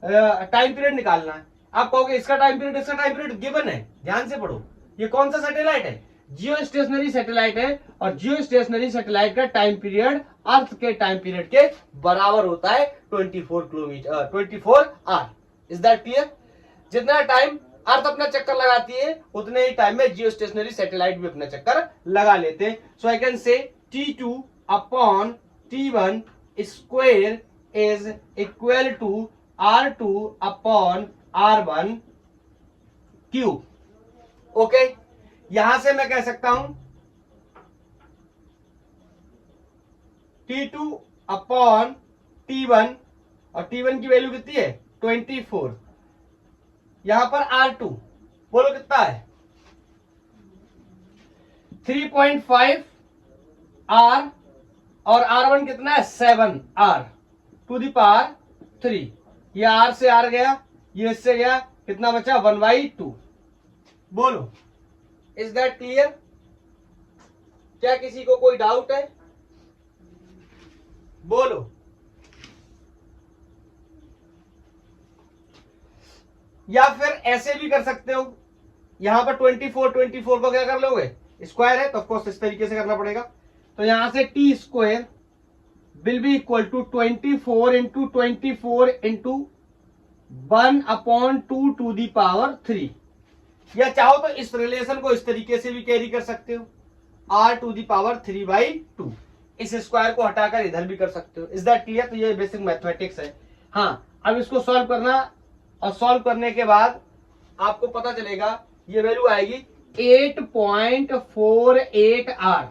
टाइम पीरियड निकालना है। आप कहोगे इसका टाइम पीरियड, इसका टाइम पीरियड गिवन है, ध्यान से पढ़ो। ये कौन सा सैटेलाइट है? जियो स्टेशनरी सैटेलाइट है, और जियो स्टेशनरी सैटेलाइट का टाइम पीरियड अर्थ के टाइम पीरियड के बराबर होता है 24 आवर। Is that clear? जितना टाइम अर्थ अपना चक्कर लगाती है उतने ही टाइम में जियो स्टेशनरी सैटेलाइट भी अपना चक्कर लगा लेते हैं। सो I can say T2 upon T1 square is equal to R2 upon R1 cube. Okay, यहां से मैं कह सकता हूं T2 अपॉन T1, और T1 की वैल्यू कितनी है? 24। यहां पर R2 बोलो कितना है? 3.5 R, और R1 कितना है? 7R to the power 3। ये R से R गया, ये इससे गया, कितना बचा? 1/2। बोलो इज दैट क्लियर? क्या किसी को कोई डाउट है? बोलो। या फिर ऐसे भी कर सकते हो, यहां पर 24 को क्या कर लोगे? स्क्वायर है तो ऑफकोर्स इस तरीके से करना पड़ेगा। तो यहां से T square will be equal to 24 into 24 into 1/2 to the power 3। या चाहो तो इस रिलेशन को इस तरीके से भी कैरी कर सकते हो, r टू दी पावर 3/2। इस स्क्वायर को हटाकर इधर भी कर सकते हो। Is that clear? तो ये बेसिक मैथमेटिक्स है। हाँ, अब इसको सॉल्व करना, और सॉल्व करने के बाद आपको पता चलेगा ये वैल्यू आएगी 8.48 R।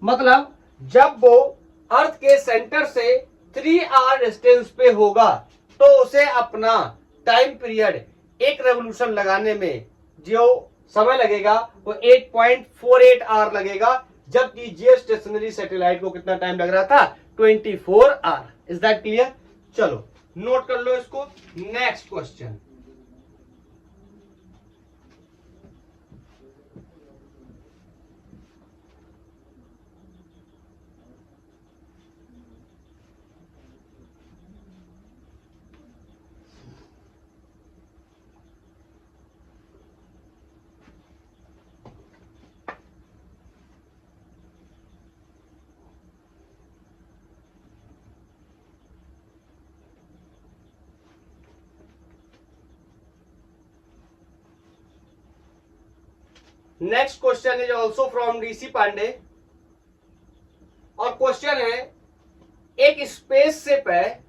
मतलब जब वो अर्थ के सेंटर से 3R डिस्टेंस पे होगा तो उसे अपना टाइम पीरियड एक रेवोल्यूशन लगाने में जो समय लगेगा वो 8.48 R लगेगा, जबकि जियो स्टेशनरी सैटेलाइट को कितना टाइम लग रहा था? 24 R। Is that clear? चलो नोट कर लो इसको। Next question. Next question is also from DC Pandey, और क्वेश्चन है एक स्पेसशिप है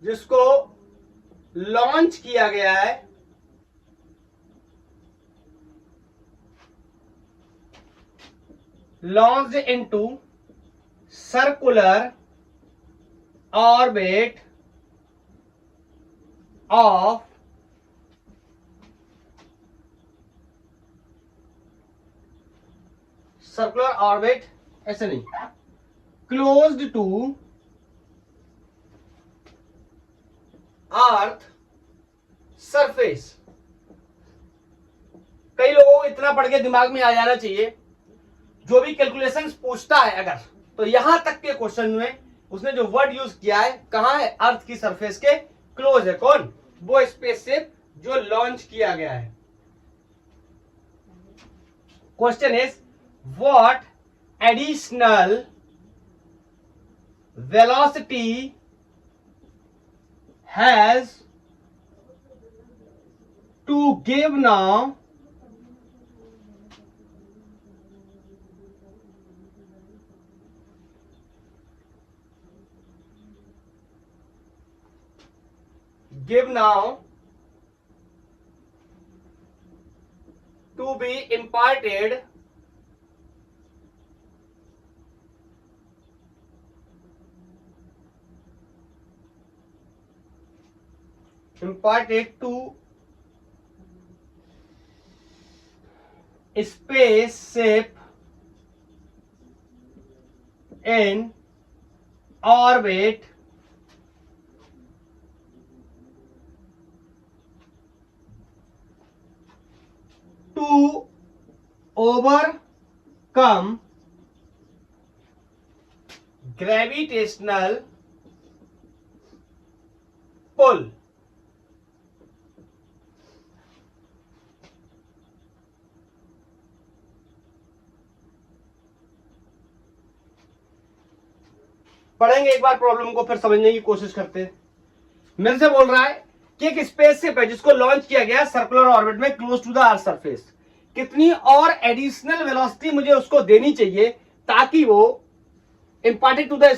जिसको लॉन्च किया गया है launched into circular orbit of circular orbit, ऐसे नहीं, क्लोज्ड टू अर्थ सरफेस। कई लोगों को इतना पढ़ के दिमाग में आ जाना चाहिए, जो भी कैलकुलेशंस पूछता है अगर, तो यहां तक के क्वेश्चन में उसने जो वर्ड यूज किया है, कहां है? अर्थ की सरफेस के क्लोज है। कौन? वो स्पेसशिप जो लॉन्च किया गया है। Question is what additional velocity has to give now give now to be imparted to spaceship in orbit to overcome gravitational pull. पढ़ेंगे एक बार प्रॉब्लम को, फिर समझने की कोशिश करते हैं। मेरे से बोल रहा है कि एक स्पेसशिप है जिसको लॉन्च किया गया सर्कुलर ऑर्बिट में close to the earth surface, कितनी और एडिशनल वेलोसिटी मुझे उसको देनी चाहिए ताकि वो imparted to the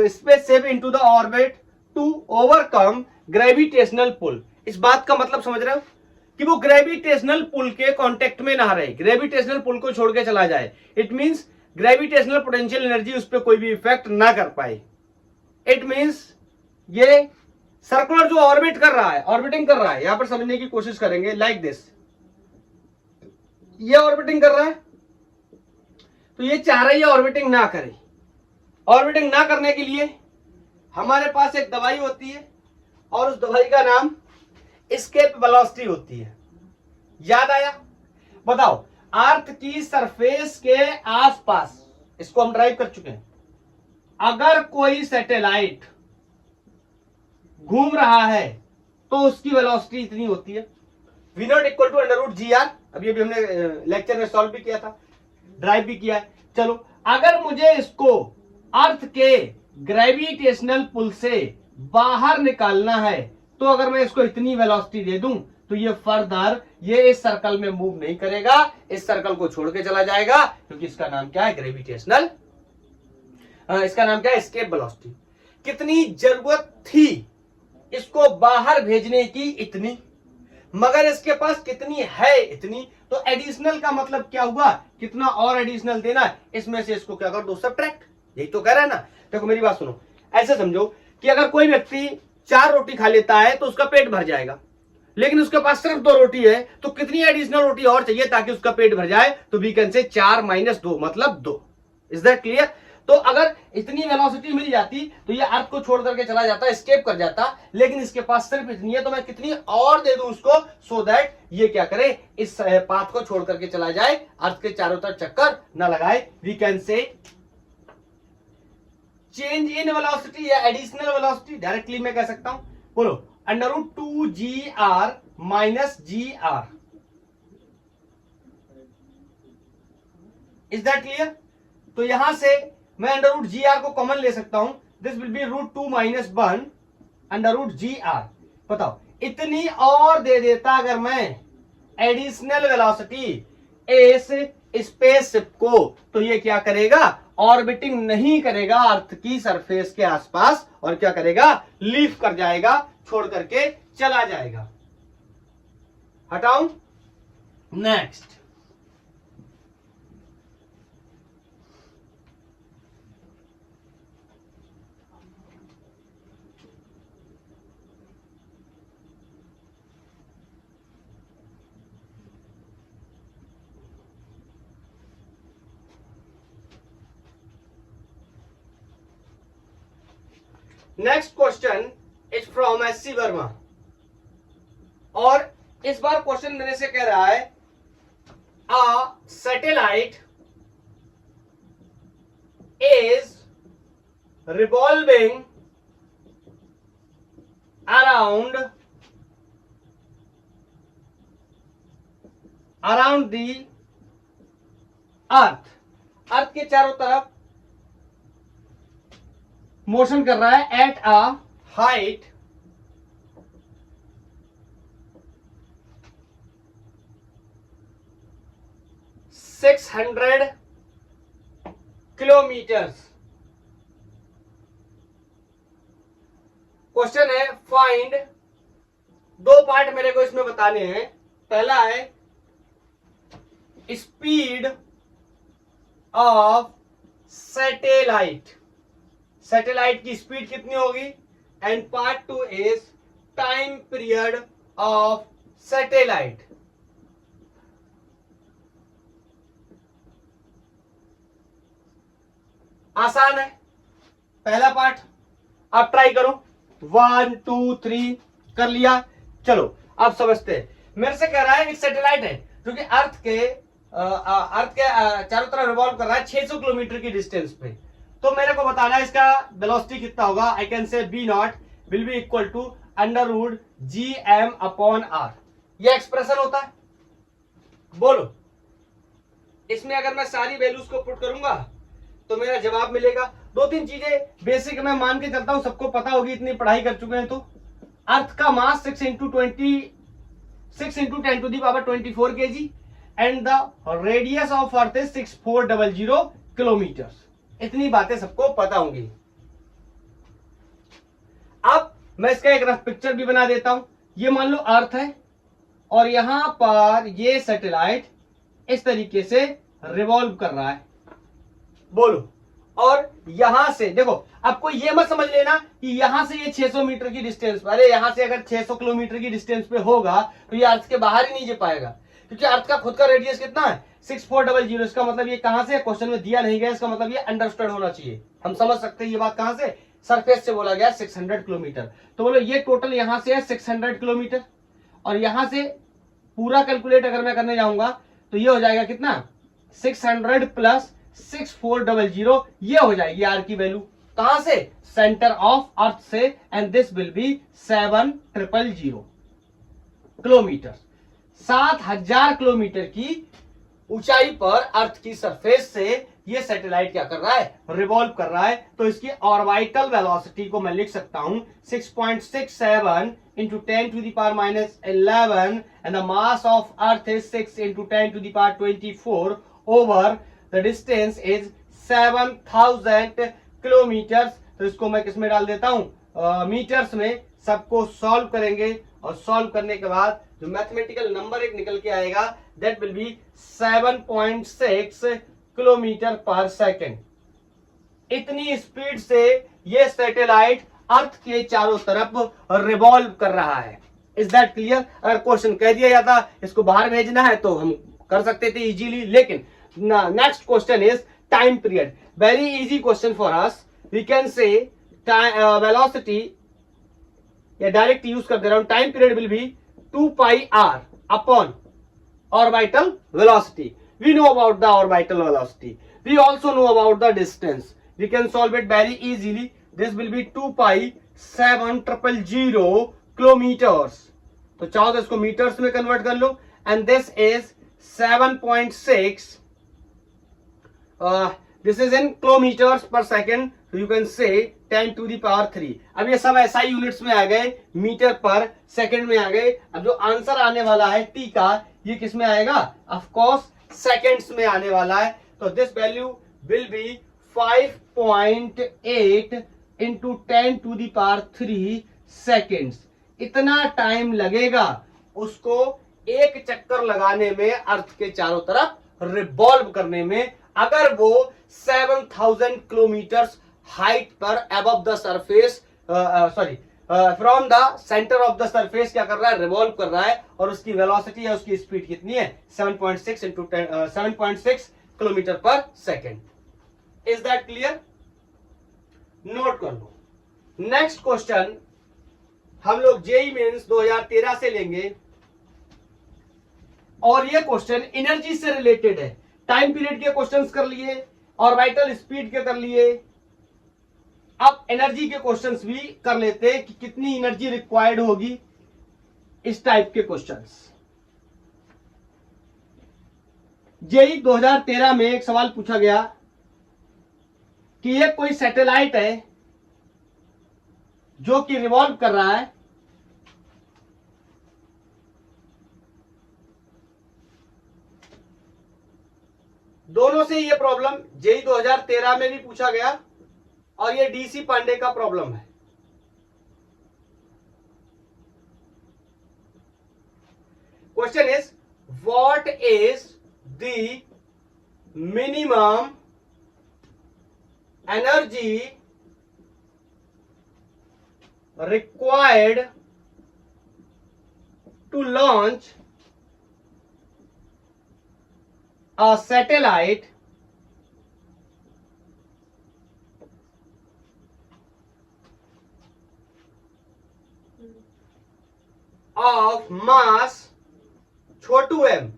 spaceship into the orbit to overcome gravitational pull। इस बात का मतलब समझ रहे हो कि वो ग्रेविटेशनल पुल के कांटेक्ट में ना रहे, ग्रेविटेशनल पुल को छोड़ के चला जाए। It means gravitational potential energy उस पर कोई भी इफेक्ट ना कर पाए। इट मींस ये सर्कुलर जो ऑर्बिट कर रहा है, ऑर्बिटिंग कर रहा है, यहां पर समझने की कोशिश करेंगे। लाइक दिस, ये ऑर्बिटिंग कर रहा है तो ये चाह रहा है ये ऑर्बिटिंग ना करे। ऑर्बिटिंग ना करने के लिए हमारे पास एक दवाई होती है और उस दवाई का नाम एस्केप वेलोसिटी होती है। याद आया? बताओ, अर्थ की सरफेस के आसपास, इसको हम ड्राइव कर चुके हैं, अगर कोई सैटेलाइट घूम रहा है तो उसकी वेलोसिटी इतनी होती है, v naught equal to under root G R. अभी अभी हमने लेक्चर में सॉल्व भी किया था, ड्राइव भी किया है। चलो, अगर मुझे इसको अर्थ के ग्रेविटेशनल पुल से बाहर निकालना है तो अगर मैं इसको इतनी वेलोसिटी दे दूं तो ये फर्दर ये इस सर्कल में मूव नहीं करेगा, इस सर्कल को छोड़ के चला जाएगा, क्योंकि इसका नाम क्या है? ग्रेविटेशनल, इसका नाम क्या है? Escape velocity. कितनी जरूरत थी इसको बाहर भेजने की? इतनी, मगर इसके पास कितनी है? इतनी। तो एडिशनल का मतलब क्या हुआ? कितना और एडिशनल देना है, इसमें से इसको क्या कर दो? सब्ट्रैक्ट। यही तो कह रहा है ना। देखो मेरी बात सुनो, ऐसे समझो कि अगर कोई व्यक्ति 4 रोटी खा लेता है तो उसका पेट भर जाएगा, लेकिन उसके पास सिर्फ 2 रोटी है, तो कितनी एडिशनल रोटी और चाहिए ताकि उसका पेट भर जाए? तो वी कैन से 4 - 2 मतलब 2। Is that clear? तो अगर इतनी वेलोसिटी मिल जाती तो ये अर्थ को छोड़ करके चला जाता, एस्केप कर जाता, लेकिन इसके पास सिर्फ इतनी है, तो मैं कितनी और दे दूं उसको, सो दैट ये क्या करे? इस पाथ को छोड़ करके चला जाए, अर्थ के चारों तरफ चक्कर न लगाए। We can say change in velocity या एडिशनल वेलोसिटी। डायरेक्टली मैं कह सकता हूं, बोलो, under root 2gr minus gr। Is that clear? तो यहां से मैं अंडर रूट gr को कॉमन ले सकता हूं, this will be root 2 - 1 under root gr। बताओ, इतनी और दे देता अगर मैं एडिशनल वेलोसिटी इस स्पेसशिप को, तो ये क्या करेगा? ऑर्बिटिंग नहीं करेगा अर्थ की सरफेस के आसपास, और क्या करेगा? लीव कर जाएगा, छोड़ करके चला जाएगा। हटाऊं? Next, next question is from SC Verma, और इस बार क्वेश्चन मेरे से कह रहा है a satellite is revolving around the अर्थ के चारों तरफ मोशन कर रहा है at a height 600 kilometres. Question है फाइंड दो पार्ट मेरे को इसमें बताने हैं। पहला है स्पीड ऑफ सैटेलाइट, सैटेलाइट की स्पीड कितनी होगी, and part two is time period of satellite. आसान है पहला पार्ट, आप ट्राई करो। 1 2 3 कर लिया। चलो अब समझते हैं। मेरे से कह रहा है एक सैटेलाइट है जो कि अर्थ के चारों तरफ रिवॉल्व कर रहा है 600 किलोमीटर की डिस्टेंस पे। तो मेरे को बताना है इसका वेलोसिटी कितना होगा। I can say B not will be equal to √GM/r। ये एक्सप्रेशन होता है। बोलो इसमें अगर मैं सारी वैल्यूज को पुट करूंगा तो मेरा जवाब मिलेगा। दो तीन चीजें बेसिक मैं मान के चलता हूं, सबको पता होगी, इतनी पढ़ाई कर चुके हैं। तो अर्थ का mass 6 into 10 to the power 24 kg and the radius of earth is 6400 kilometre. इतनी बातें सबको पता होंगी। अब मैं इसका एक रफ पिक्चर भी बना देता हूं। ये मान लो अर्थ है और यहां पर ये सैटेलाइट इस तरीके से रिवॉल्व कर रहा है। बोलो, और यहां से देखो, आपको ये मत समझ लेना कि यहां से ये 600 मीटर की डिस्टेंस पर, अरे यहां से अगर 600 किलोमीटर की डिस्टेंस पे होगा तो ये अर्थ के बाहर ही नहीं जा पाएगा, क्योंकि अर्थ का खुद का रेडियस कितना है 6400। इसका मतलब ये कहां से, क्वेश्चन में दिया नहीं गया, इसका मतलब ये अंडरस्टैंड होना चाहिए। हम समझ सकते हैं ये बात कहां से, सरफेस से बोला गया 600 किलोमीटर। तो बोलो ये टोटल यहां से है 600 किलोमीटर, और यहां से पूरा कैलकुलेट अगर मैं करने जाऊंगा तो ये हो जाएगा कितना, 600 प्लस 6400, ये हो जाएगी आर की वैल्यू। कहां से, सेंटर ऑफ अर्थ से, and this will B 7000 kilometre. 7000 kilometre की ऊंचाई पर अर्थ की सरफेस से ये सैटेलाइट क्या कर रहा है, रिवॉल्व कर रहा है। तो इसकी ऑर्बिटल वेलोसिटी को मैं लिख सकता हूं 6.67 into 10 to the power -11 and the mass of earth is 6 into 10 to the power 24 over the distance is 7000 kilometre. तो इसको मैं किस में डाल देता हूं, मीटर्स में। सबको सॉल्व करेंगे और सॉल्व करने के बाद जो मैथमेटिकल नंबर एक निकल के आएगा दैट विल बी 7.6 किलोमीटर पर सेकेंड। इतनी स्पीड से ये सैटेलाइट अर्थ के चारों तरफ रिवॉल्व कर रहा है। Is that clear. अगर क्वेश्चन कह दिया जाता इसको बाहर भेजना है तो हम कर सकते थे इजीली, लेकिन next question is time period. Very easy question for us. We can say velocity, या डायरेक्ट यूज कर दे रहा हूं, time period will be 2πr upon orbital velocity. We know about the orbital velocity. We also know about the distance. We can solve it very easily. This will be 2π700 kilometers. तो चाहो तो इसको metres में convert कर लो, and this is 7.6. This is in kilometers per second. So you can say 10 to the power 3. अब ये सब SI units में आ गए, मीटर पर सेकंड में आ गए। अब जो आंसर आने वाला है टी का, ये किस में आएगा, ऑफ कोर्स सेकंड्स में आने वाला है। तो this value will be 5.8 into 10 to the power 3 seconds. इतना टाइम लगेगा उसको एक चक्कर लगाने में, अर्थ के चारों तरफ रिवॉल्व करने में, अगर वो 7000 किलोमीटर हाइट पर above the surface, from the centre of the surface क्या कर रहा है, रिवॉल्व कर रहा है। और उसकी वेलोसिटी है, उसकी स्पीड कितनी है, 7.6 इंटू 7.6 किलोमीटर पर second. Is that clear. Note कर लो। नेक्स्ट क्वेश्चन हम लोग जेईई मेंस 2013 से लेंगे, और ये क्वेश्चन एनर्जी से रिलेटेड है। टाइम पीरियड के क्वेश्चंस कर लिए, ऑर्बिटल स्पीड के कर लिए, अब एनर्जी के क्वेश्चंस भी कर लेते हैं कि कितनी एनर्जी रिक्वायर्ड होगी। इस टाइप के क्वेश्चंस जेईई 2013 में एक सवाल पूछा गया कि ये कोई सैटेलाइट है जो कि रिवॉल्व कर रहा है, दोनों से ये प्रॉब्लम जेईई 2013 में भी पूछा गया और ये डीसी पांडे का प्रॉब्लम है। Question is what is the minimum energy required to launch a satellite of mass Chhotu m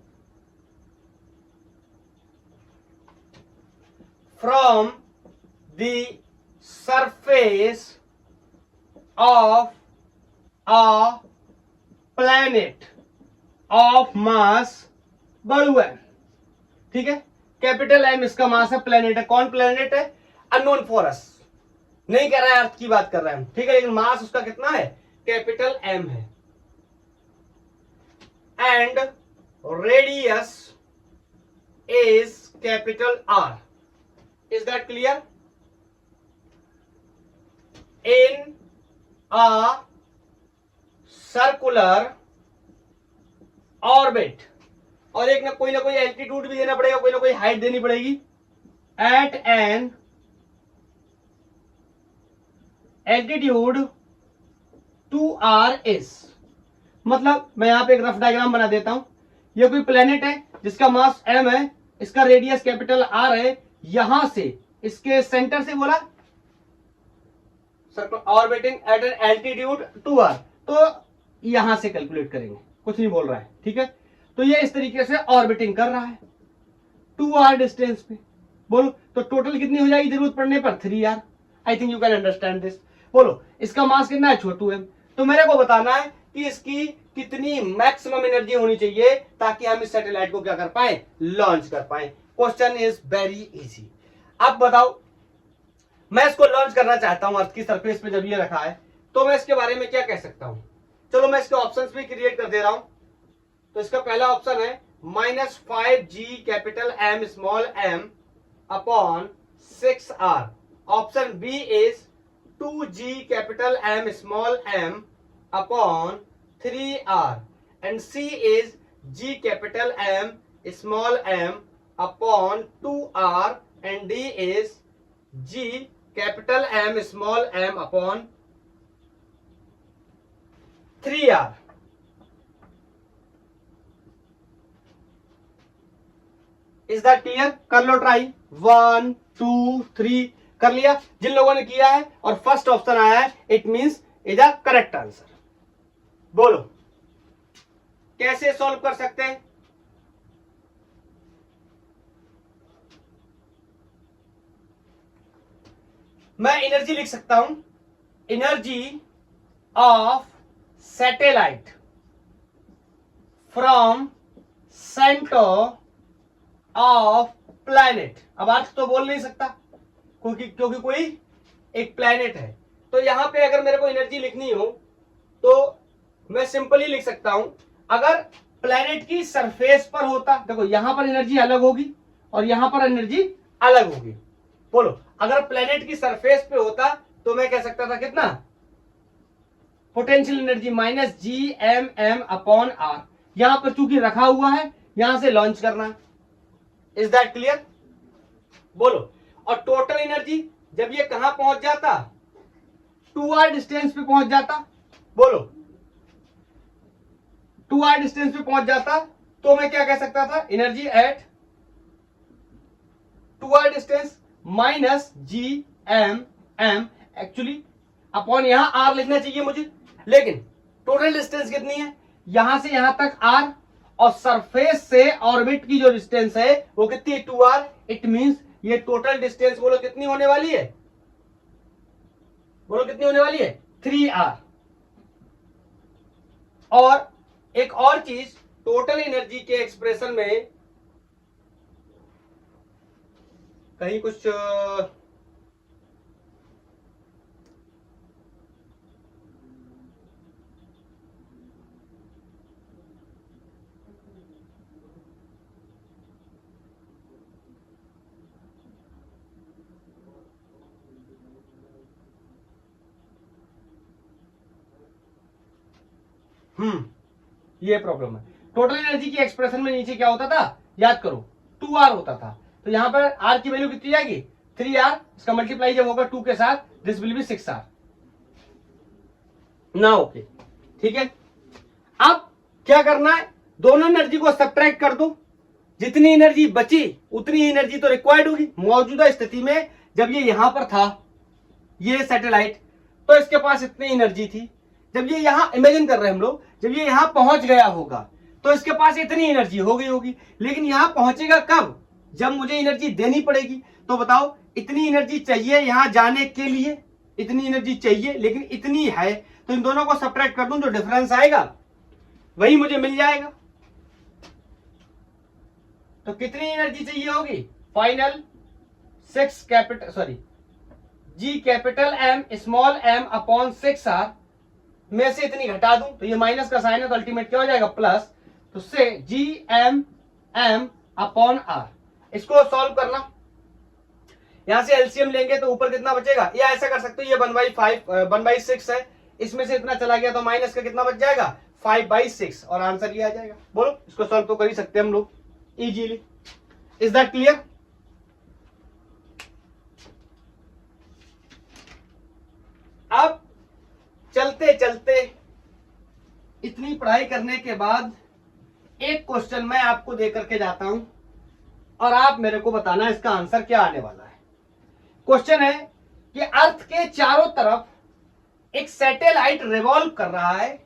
from the surface of a planet of mass बड़ू m। ठीक है, कैपिटल एम इसका मास है, प्लेनेट है। कौन प्लेनेट है? अननोन फॉर अस, नहीं कह रहा है, अर्थ की बात कर रहे हैं हम। ठीक है, लेकिन मास उसका कितना है? कैपिटल एम है। And radius is capital R. Is that clear? In a circular orbit, और एक ना कोई एल्टीट्यूड भी देना पड़ेगा, कोई ना कोई हाइट देनी पड़ेगी। एट एन एल्टीट्यूड 2r/s, मतलब मैं यहां पे एक रफ डायग्राम बना देता हूं। ये कोई प्लेनेट है जिसका मास m है, इसका रेडियस कैपिटल r है। यहां से इसके सेंटर से बोला orbiting eight an altitude 2r, तो यहां से कैलकुलेट करेंगे, कुछ नहीं बोल रहा है। ठीक है, तो ये इस तरीके से ऑर्बिटिंग कर रहा है 2r डिस्टेंस पे। बोलो तो टोटल कितनी हो जाएगी जरूरत पड़ने पर? 3r। I think you can understand this. बोलो इसका मास कितना है? छोटू m। तो मेरे को बताना है कि इसकी कितनी मैक्सिमम एनर्जी होनी चाहिए ताकि हम इस सैटेलाइट को क्या कर पाए? लॉन्च कर पाए। Question is very easy. अब बताओ, मैं इसको लॉन्च करना चाहता हूं अर्थ की सरफेस पे, जब ये रखा है तो मैं इसके बारे में क्या कह सकता हूं? चलो मैं इसके ऑप्शंस भी क्रिएट कर दे रहा हूं। तो इसका पहला ऑप्शन है -5g capital M small m upon 6r। Option B is 2g capital M small m upon 3r, and C is g capital M small m upon 2r, and D is g capital M small m upon 3r। Is that clear? कर लो try. 1 2 3 कर लिया जिन लोगों ने किया है, और first option आया है, it means is a correct answer. बोलो कैसे सॉल्व कर सकते हैं? मैं एनर्जी लिख सकता हूं, energy of satellite from centre of planet. अब अर्थ तो बोल नहीं सकता क्योंकि कोई एक प्लैनेट है। तो यहां पे अगर मेरे को एनर्जी लिखनी हो तो मैं सिंपली लिख सकता हूं, अगर प्लैनेट की सरफेस पर होता, देखो यहां पर एनर्जी अलग होगी और यहां पर एनर्जी अलग होगी। बोलो अगर प्लैनेट की सरफेस पे होता तो मैं कह सकता था कितना? Potential energy -GMM upon r। यहां पर चूंकि रखा हुआ है, यहां से लॉन्च करना। Is that clear? बोलो, और टोटल एनर्जी जब ये कहां पहुंच जाता? 2r डिस्टेंस पे पहुंच जाता। बोलो 2r डिस्टेंस पे पहुंच जाता तो मैं क्या कह सकता था? Energy at 2r distance -GMM, actually upon यहां r लिखना चाहिए मुझे, लेकिन टोटल डिस्टेंस कितनी है? यहां से यहां तक r, और सरफेस से ऑर्बिट की जो डिस्टेंस है वो कितनी है? 2r। इट मींस ये टोटल डिस्टेंस बोलो कितनी होने वाली है? बोलो कितनी होने वाली है? 3r। और एक और चीज, टोटल एनर्जी के एक्सप्रेशन में कहीं कुछ ये प्रॉब्लम है। टोटल एनर्जी की एक्सप्रेशन में नीचे क्या होता था, याद करो 2r होता था। तो यहां पर r की वैल्यू कितनी आएगी, 3r। इसका मल्टीप्लाई जब होगा 2 के साथ, दिस विल बी 6r ना। ओके ठीक है। अब क्या करना है, दोनों एनर्जी को सब्ट्रैक्ट कर दो, जितनी एनर्जी बची उतनी एनर्जी तो रिक्वायर्ड होगी। मौजूदा स्थिति में जब ये यहां पर था ये सैटेलाइट, तो इसके पास इतनी एनर्जी थी। जब ये यहां इमेजिन कर रहे हैं हम लोग, जब ये यहां पहुंच गया होगा तो इसके पास इतनी एनर्जी हो गई होगी। लेकिन यहां पहुंचेगा कब, जब मुझे एनर्जी देनी पड़ेगी। तो बताओ इतनी एनर्जी चाहिए यहां जाने के लिए, इतनी एनर्जी चाहिए लेकिन इतनी है, तो इन दोनों को सब्ट्रैक्ट कर दूं जो डिफरेंस आएगा वही मुझे मिल जाएगा। तो कितनी एनर्जी चाहिए होगी final, 6 capital sorry G capital M small M upon 6r में से इतनी घटा दूं तो ये माइनस का साइन है तो अल्टीमेट क्या हो जाएगा प्लस। तो से G M M upon R. इसको सॉल्व करना, यहां से एलसीएम लेंगे तो ऊपर कितना बचेगा, या ऐसा कर सकते हो ये 1/6 है, इसमें से इतना चला गया तो माइनस का कितना बच जाएगा 5/6 और आंसर ये आ जाएगा। बोलो इसको सॉल्व तो कर ही सकते हैं हम लोग इजीली। Is that clear. अब चलते चलते इतनी पढ़ाई करने के बाद एक क्वेश्चन मैं आपको दे करके जाता हूं और आप मेरे को बताना इसका आंसर क्या आने वाला है। क्वेश्चन है कि अर्थ के चारों तरफ एक सैटेलाइट रिवॉल्व कर रहा है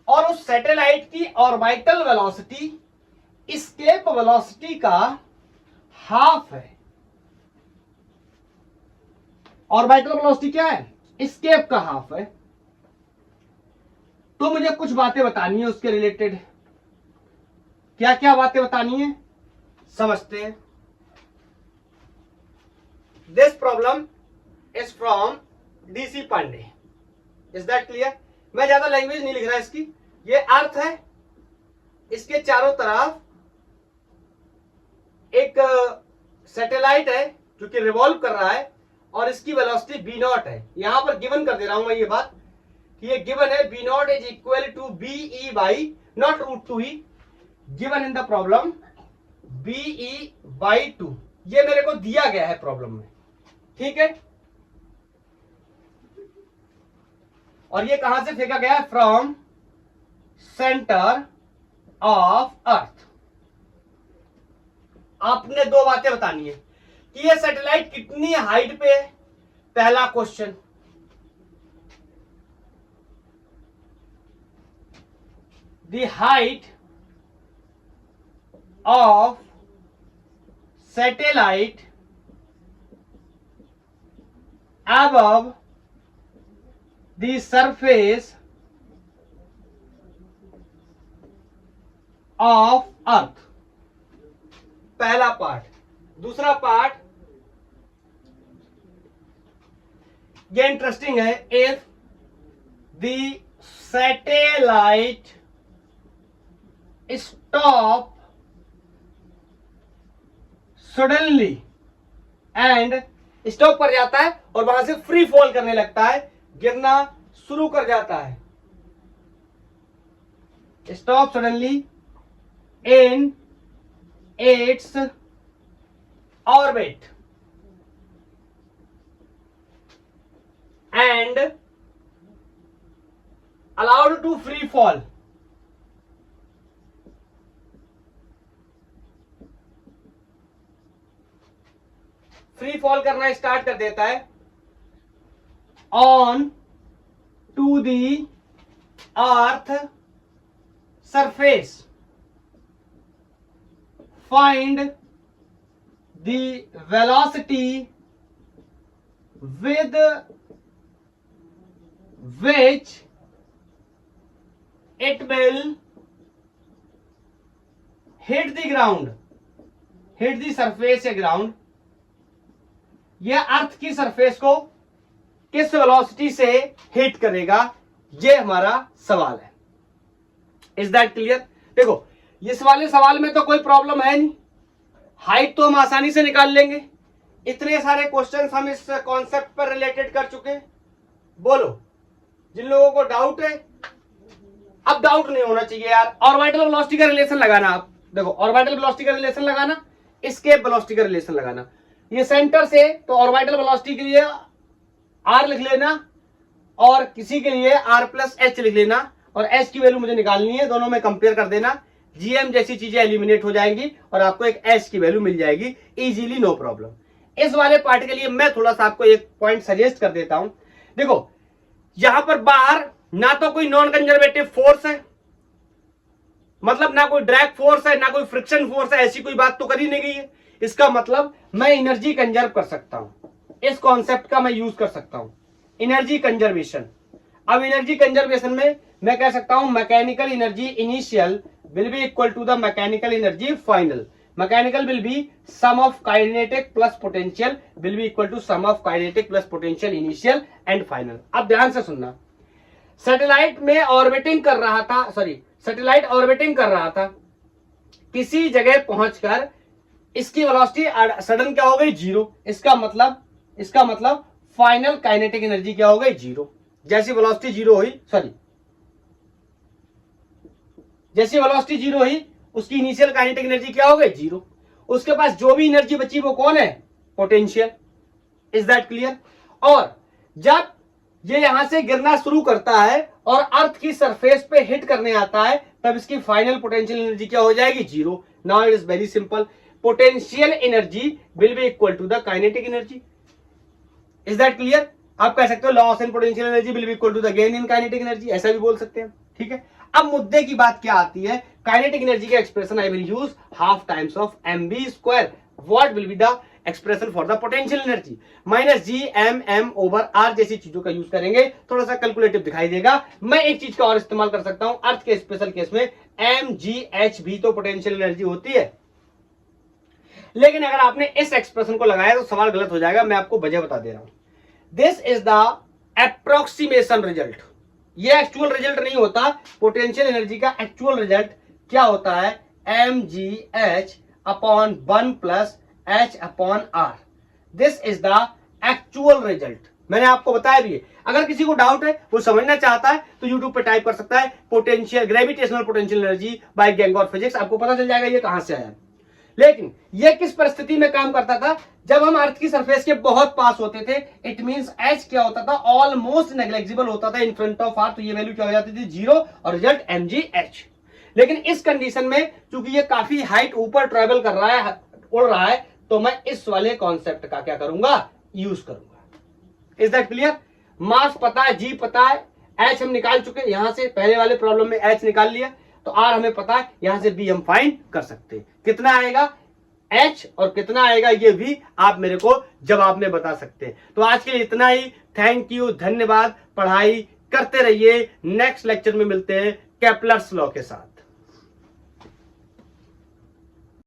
और उस सैटेलाइट की ऑर्बिटल वेलोसिटी एस्केप वेलोसिटी का हाफ है। ऑर्बिटल वेलोसिटी क्या है, एस्केप का हाफ है। तो मुझे कुछ बातें बतानी है उसके रिलेटेड। क्या क्या बातें बतानी है समझते हैं। This problem is from DC Pandey. Is that clear. मैं ज्यादा लैंग्वेज नहीं लिख रहा इसकी। ये अर्थ है, इसके चारों तरफ एक सैटेलाइट है जो कि रिवॉल्व कर रहा है और इसकी वेलोसिटी v0 है। यहां पर गिवन कर दे रहा हूं मैं ये बात कि ये गिवन है v0 is equal to be by not √2e, given in the problem be/2। ये मेरे को दिया गया है प्रॉब्लम में, ठीक है। और ये कहां से फेंका गया है, फ्रॉम सेंटर ऑफ अर्थ। आपने दो बातें बतानी है कि ये सैटेलाइट कितनी हाइट पे है, पहला question. The height of satellite above the surface of earth, पहला पार्ट। दूसरा पार्ट ये इंटरेस्टिंग है, if the satellite stop suddenly and stop कर जाता है और वहां से फ्री फॉल करने लगता है, गिरना शुरू कर जाता है। Stop suddenly in its orbit and allowed to free fall. Free fall करना स्टार्ट कर देता है on to the earth surface. Find the velocity with which it will hit the ground, hit the surface या ground. यह earth की surface को किस velocity से हिट करेगा, यह हमारा सवाल है। Is that clear. देखो इस वाले सवाल में तो कोई प्रॉब्लम है नहीं, हाइट तो हम आसानी से निकाल लेंगे। इतने सारे क्वेश्चंस हम इस कॉन्सेप्ट पर रिलेटेड कर चुके हैं। बोलो जिन लोगों को डाउट है अब डाउट नहीं होना चाहिए यार, ऑर्बिटल वेलोसिटी का रिलेशन लगाना। आप देखो ऑर्बिटल वेलोसिटी का रिलेशन लगाना, एस्केप वेलोसिटी का रिलेशन लगाना। ये सेंटर से तो ऑर्बिटल वेलोसिटी के लिए आर लिख लेना और किसी के लिए आर प्लस एच लिख लेना, और एच की वैल्यू मुझे निकालनी है, दोनों में कंपेयर कर देना। जीएम जैसी चीजें एलिमिनेट हो जाएंगी और आपको एक एच की वैल्यू मिल जाएगी इजीली, नो प्रॉब्लम। इस वाले पार्ट के लिए मैं थोड़ा सा आपको एक पॉइंट सजेस्ट कर देता हूं। देखो यहां पर बाहर ना तो कोई नॉन कंजर्वेटिव फोर्स है, मतलब ना कोई ड्रैग फोर्स है, ना कोई फ्रिक्शन फोर्स है, ऐसी कोई बात तो करी नहीं गई है। इसका मतलब मैं एनर्जी कंजर्व कर सकता हूं, इस कॉन्सेप्ट का मैं यूज कर सकता हूं, एनर्जी कंजर्वेशन। अब एनर्जी कंजर्वेशन में मैं कह सकता हूं mechanical energy initial will be equal to the mechanical energy final. Mechanical will be sum of kinetic plus potential will be equal to sum of kinetic plus potential initial and final. अब ध्यान से सुनना, satellite में orbiting कर रहा था, satellite orbiting कर रहा था, किसी जगह पहुंचकर इसकी वेलोसिटी सडन क्या हो गई, जीरो। इसका मतलब फाइनल काइनेटिक एनर्जी क्या हो गई, जीरो। जैसी वेलोसिटी जीरो हुई, जैसी वेलोसिटी जीरो हुई उसकी इनिशियल काइनेटिक एनर्जी क्या हो गई, जीरो। उसके पास जो भी एनर्जी बची वो कौन है, पोटेंशियल। Is that clear? और जब ये यहां से गिरना शुरू करता है और अर्थ की सरफेस पे हिट करने आता है, तब इसकी फाइनल पोटेंशियल एनर्जी क्या हो जाएगी, zero. Now it is very simple, potential energy will be equal to the kinetic energy. Is that clear? आप कह सकते हो loss in potential energy will be equal to the gain in kinetic energy, ऐसा भी बोल सकते हैं। ठीक है, अब मुद्दे की बात क्या आती है, काइनेटिक एनर्जी का expression I will use half times of mv square. What will be the expression for the potential energy, minus G M M over R जैसी चीजों का यूज करेंगे, थोड़ा सा कैलकुलेटिव दिखाई देगा। मैं एक चीज का और इस्तेमाल कर सकता हूं, अर्थ के स्पेशल केस में एम जी एच भी तो पोटेंशियल एनर्जी होती है। लेकिन अगर आपने इस एक्सप्रेशन को लगाया तो सवाल गलत हो जाएगा, मैं आपको वजह बता दे रहा हूं। This is the approximation result, ये एक्चुअल रिजल्ट नहीं होता। पोटेंशियल एनर्जी का एक्चुअल रिजल्ट क्या होता है, M G H upon 1 plus H upon R. This is the actual result, मैंने आपको बताया भी है। अगर किसी को डाउट है, वो समझना चाहता है, तो यूट्यूब पे टाइप कर सकता है potential gravitational potential energy by gang physics, आपको पता चल जाएगा ये कहां से आया। लेकिन ये किस परिस्थिति में काम करता था, जब हम अर्थ की सरफेस के बहुत पास होते थे। इट मींस एच क्या होता था, ऑलमोस्ट नेग्लेजिबल होता था इन फ्रंट ऑफ आर, तो ये वैल्यू क्या हो जाती थी, जीरो, और रिजल्ट एम जी एच। लेकिन इस कंडीशन में चूंकि ये काफी हाइट ऊपर ट्रेवल कर रहा है, उड़ रहा है, तो मैं इस वाले कॉन्सेप्ट का क्या करूंगा, यूज करूंगा। Is that clear? मास पता है, जी पता है, एच हम निकाल चुके, यहां से पहले वाले प्रॉब्लम में एच निकाल लिया, तो आर हमें पता है, यहां से बी हम फाइंड कर सकते हैं। कितना आएगा एच और कितना आएगा ये भी आप मेरे को जवाब में बता सकते हैं। तो आज के लिए इतना ही, थैंक यू, धन्यवाद। पढ़ाई करते रहिए, नेक्स्ट लेक्चर में मिलते हैं केपलर्स लॉ के साथ।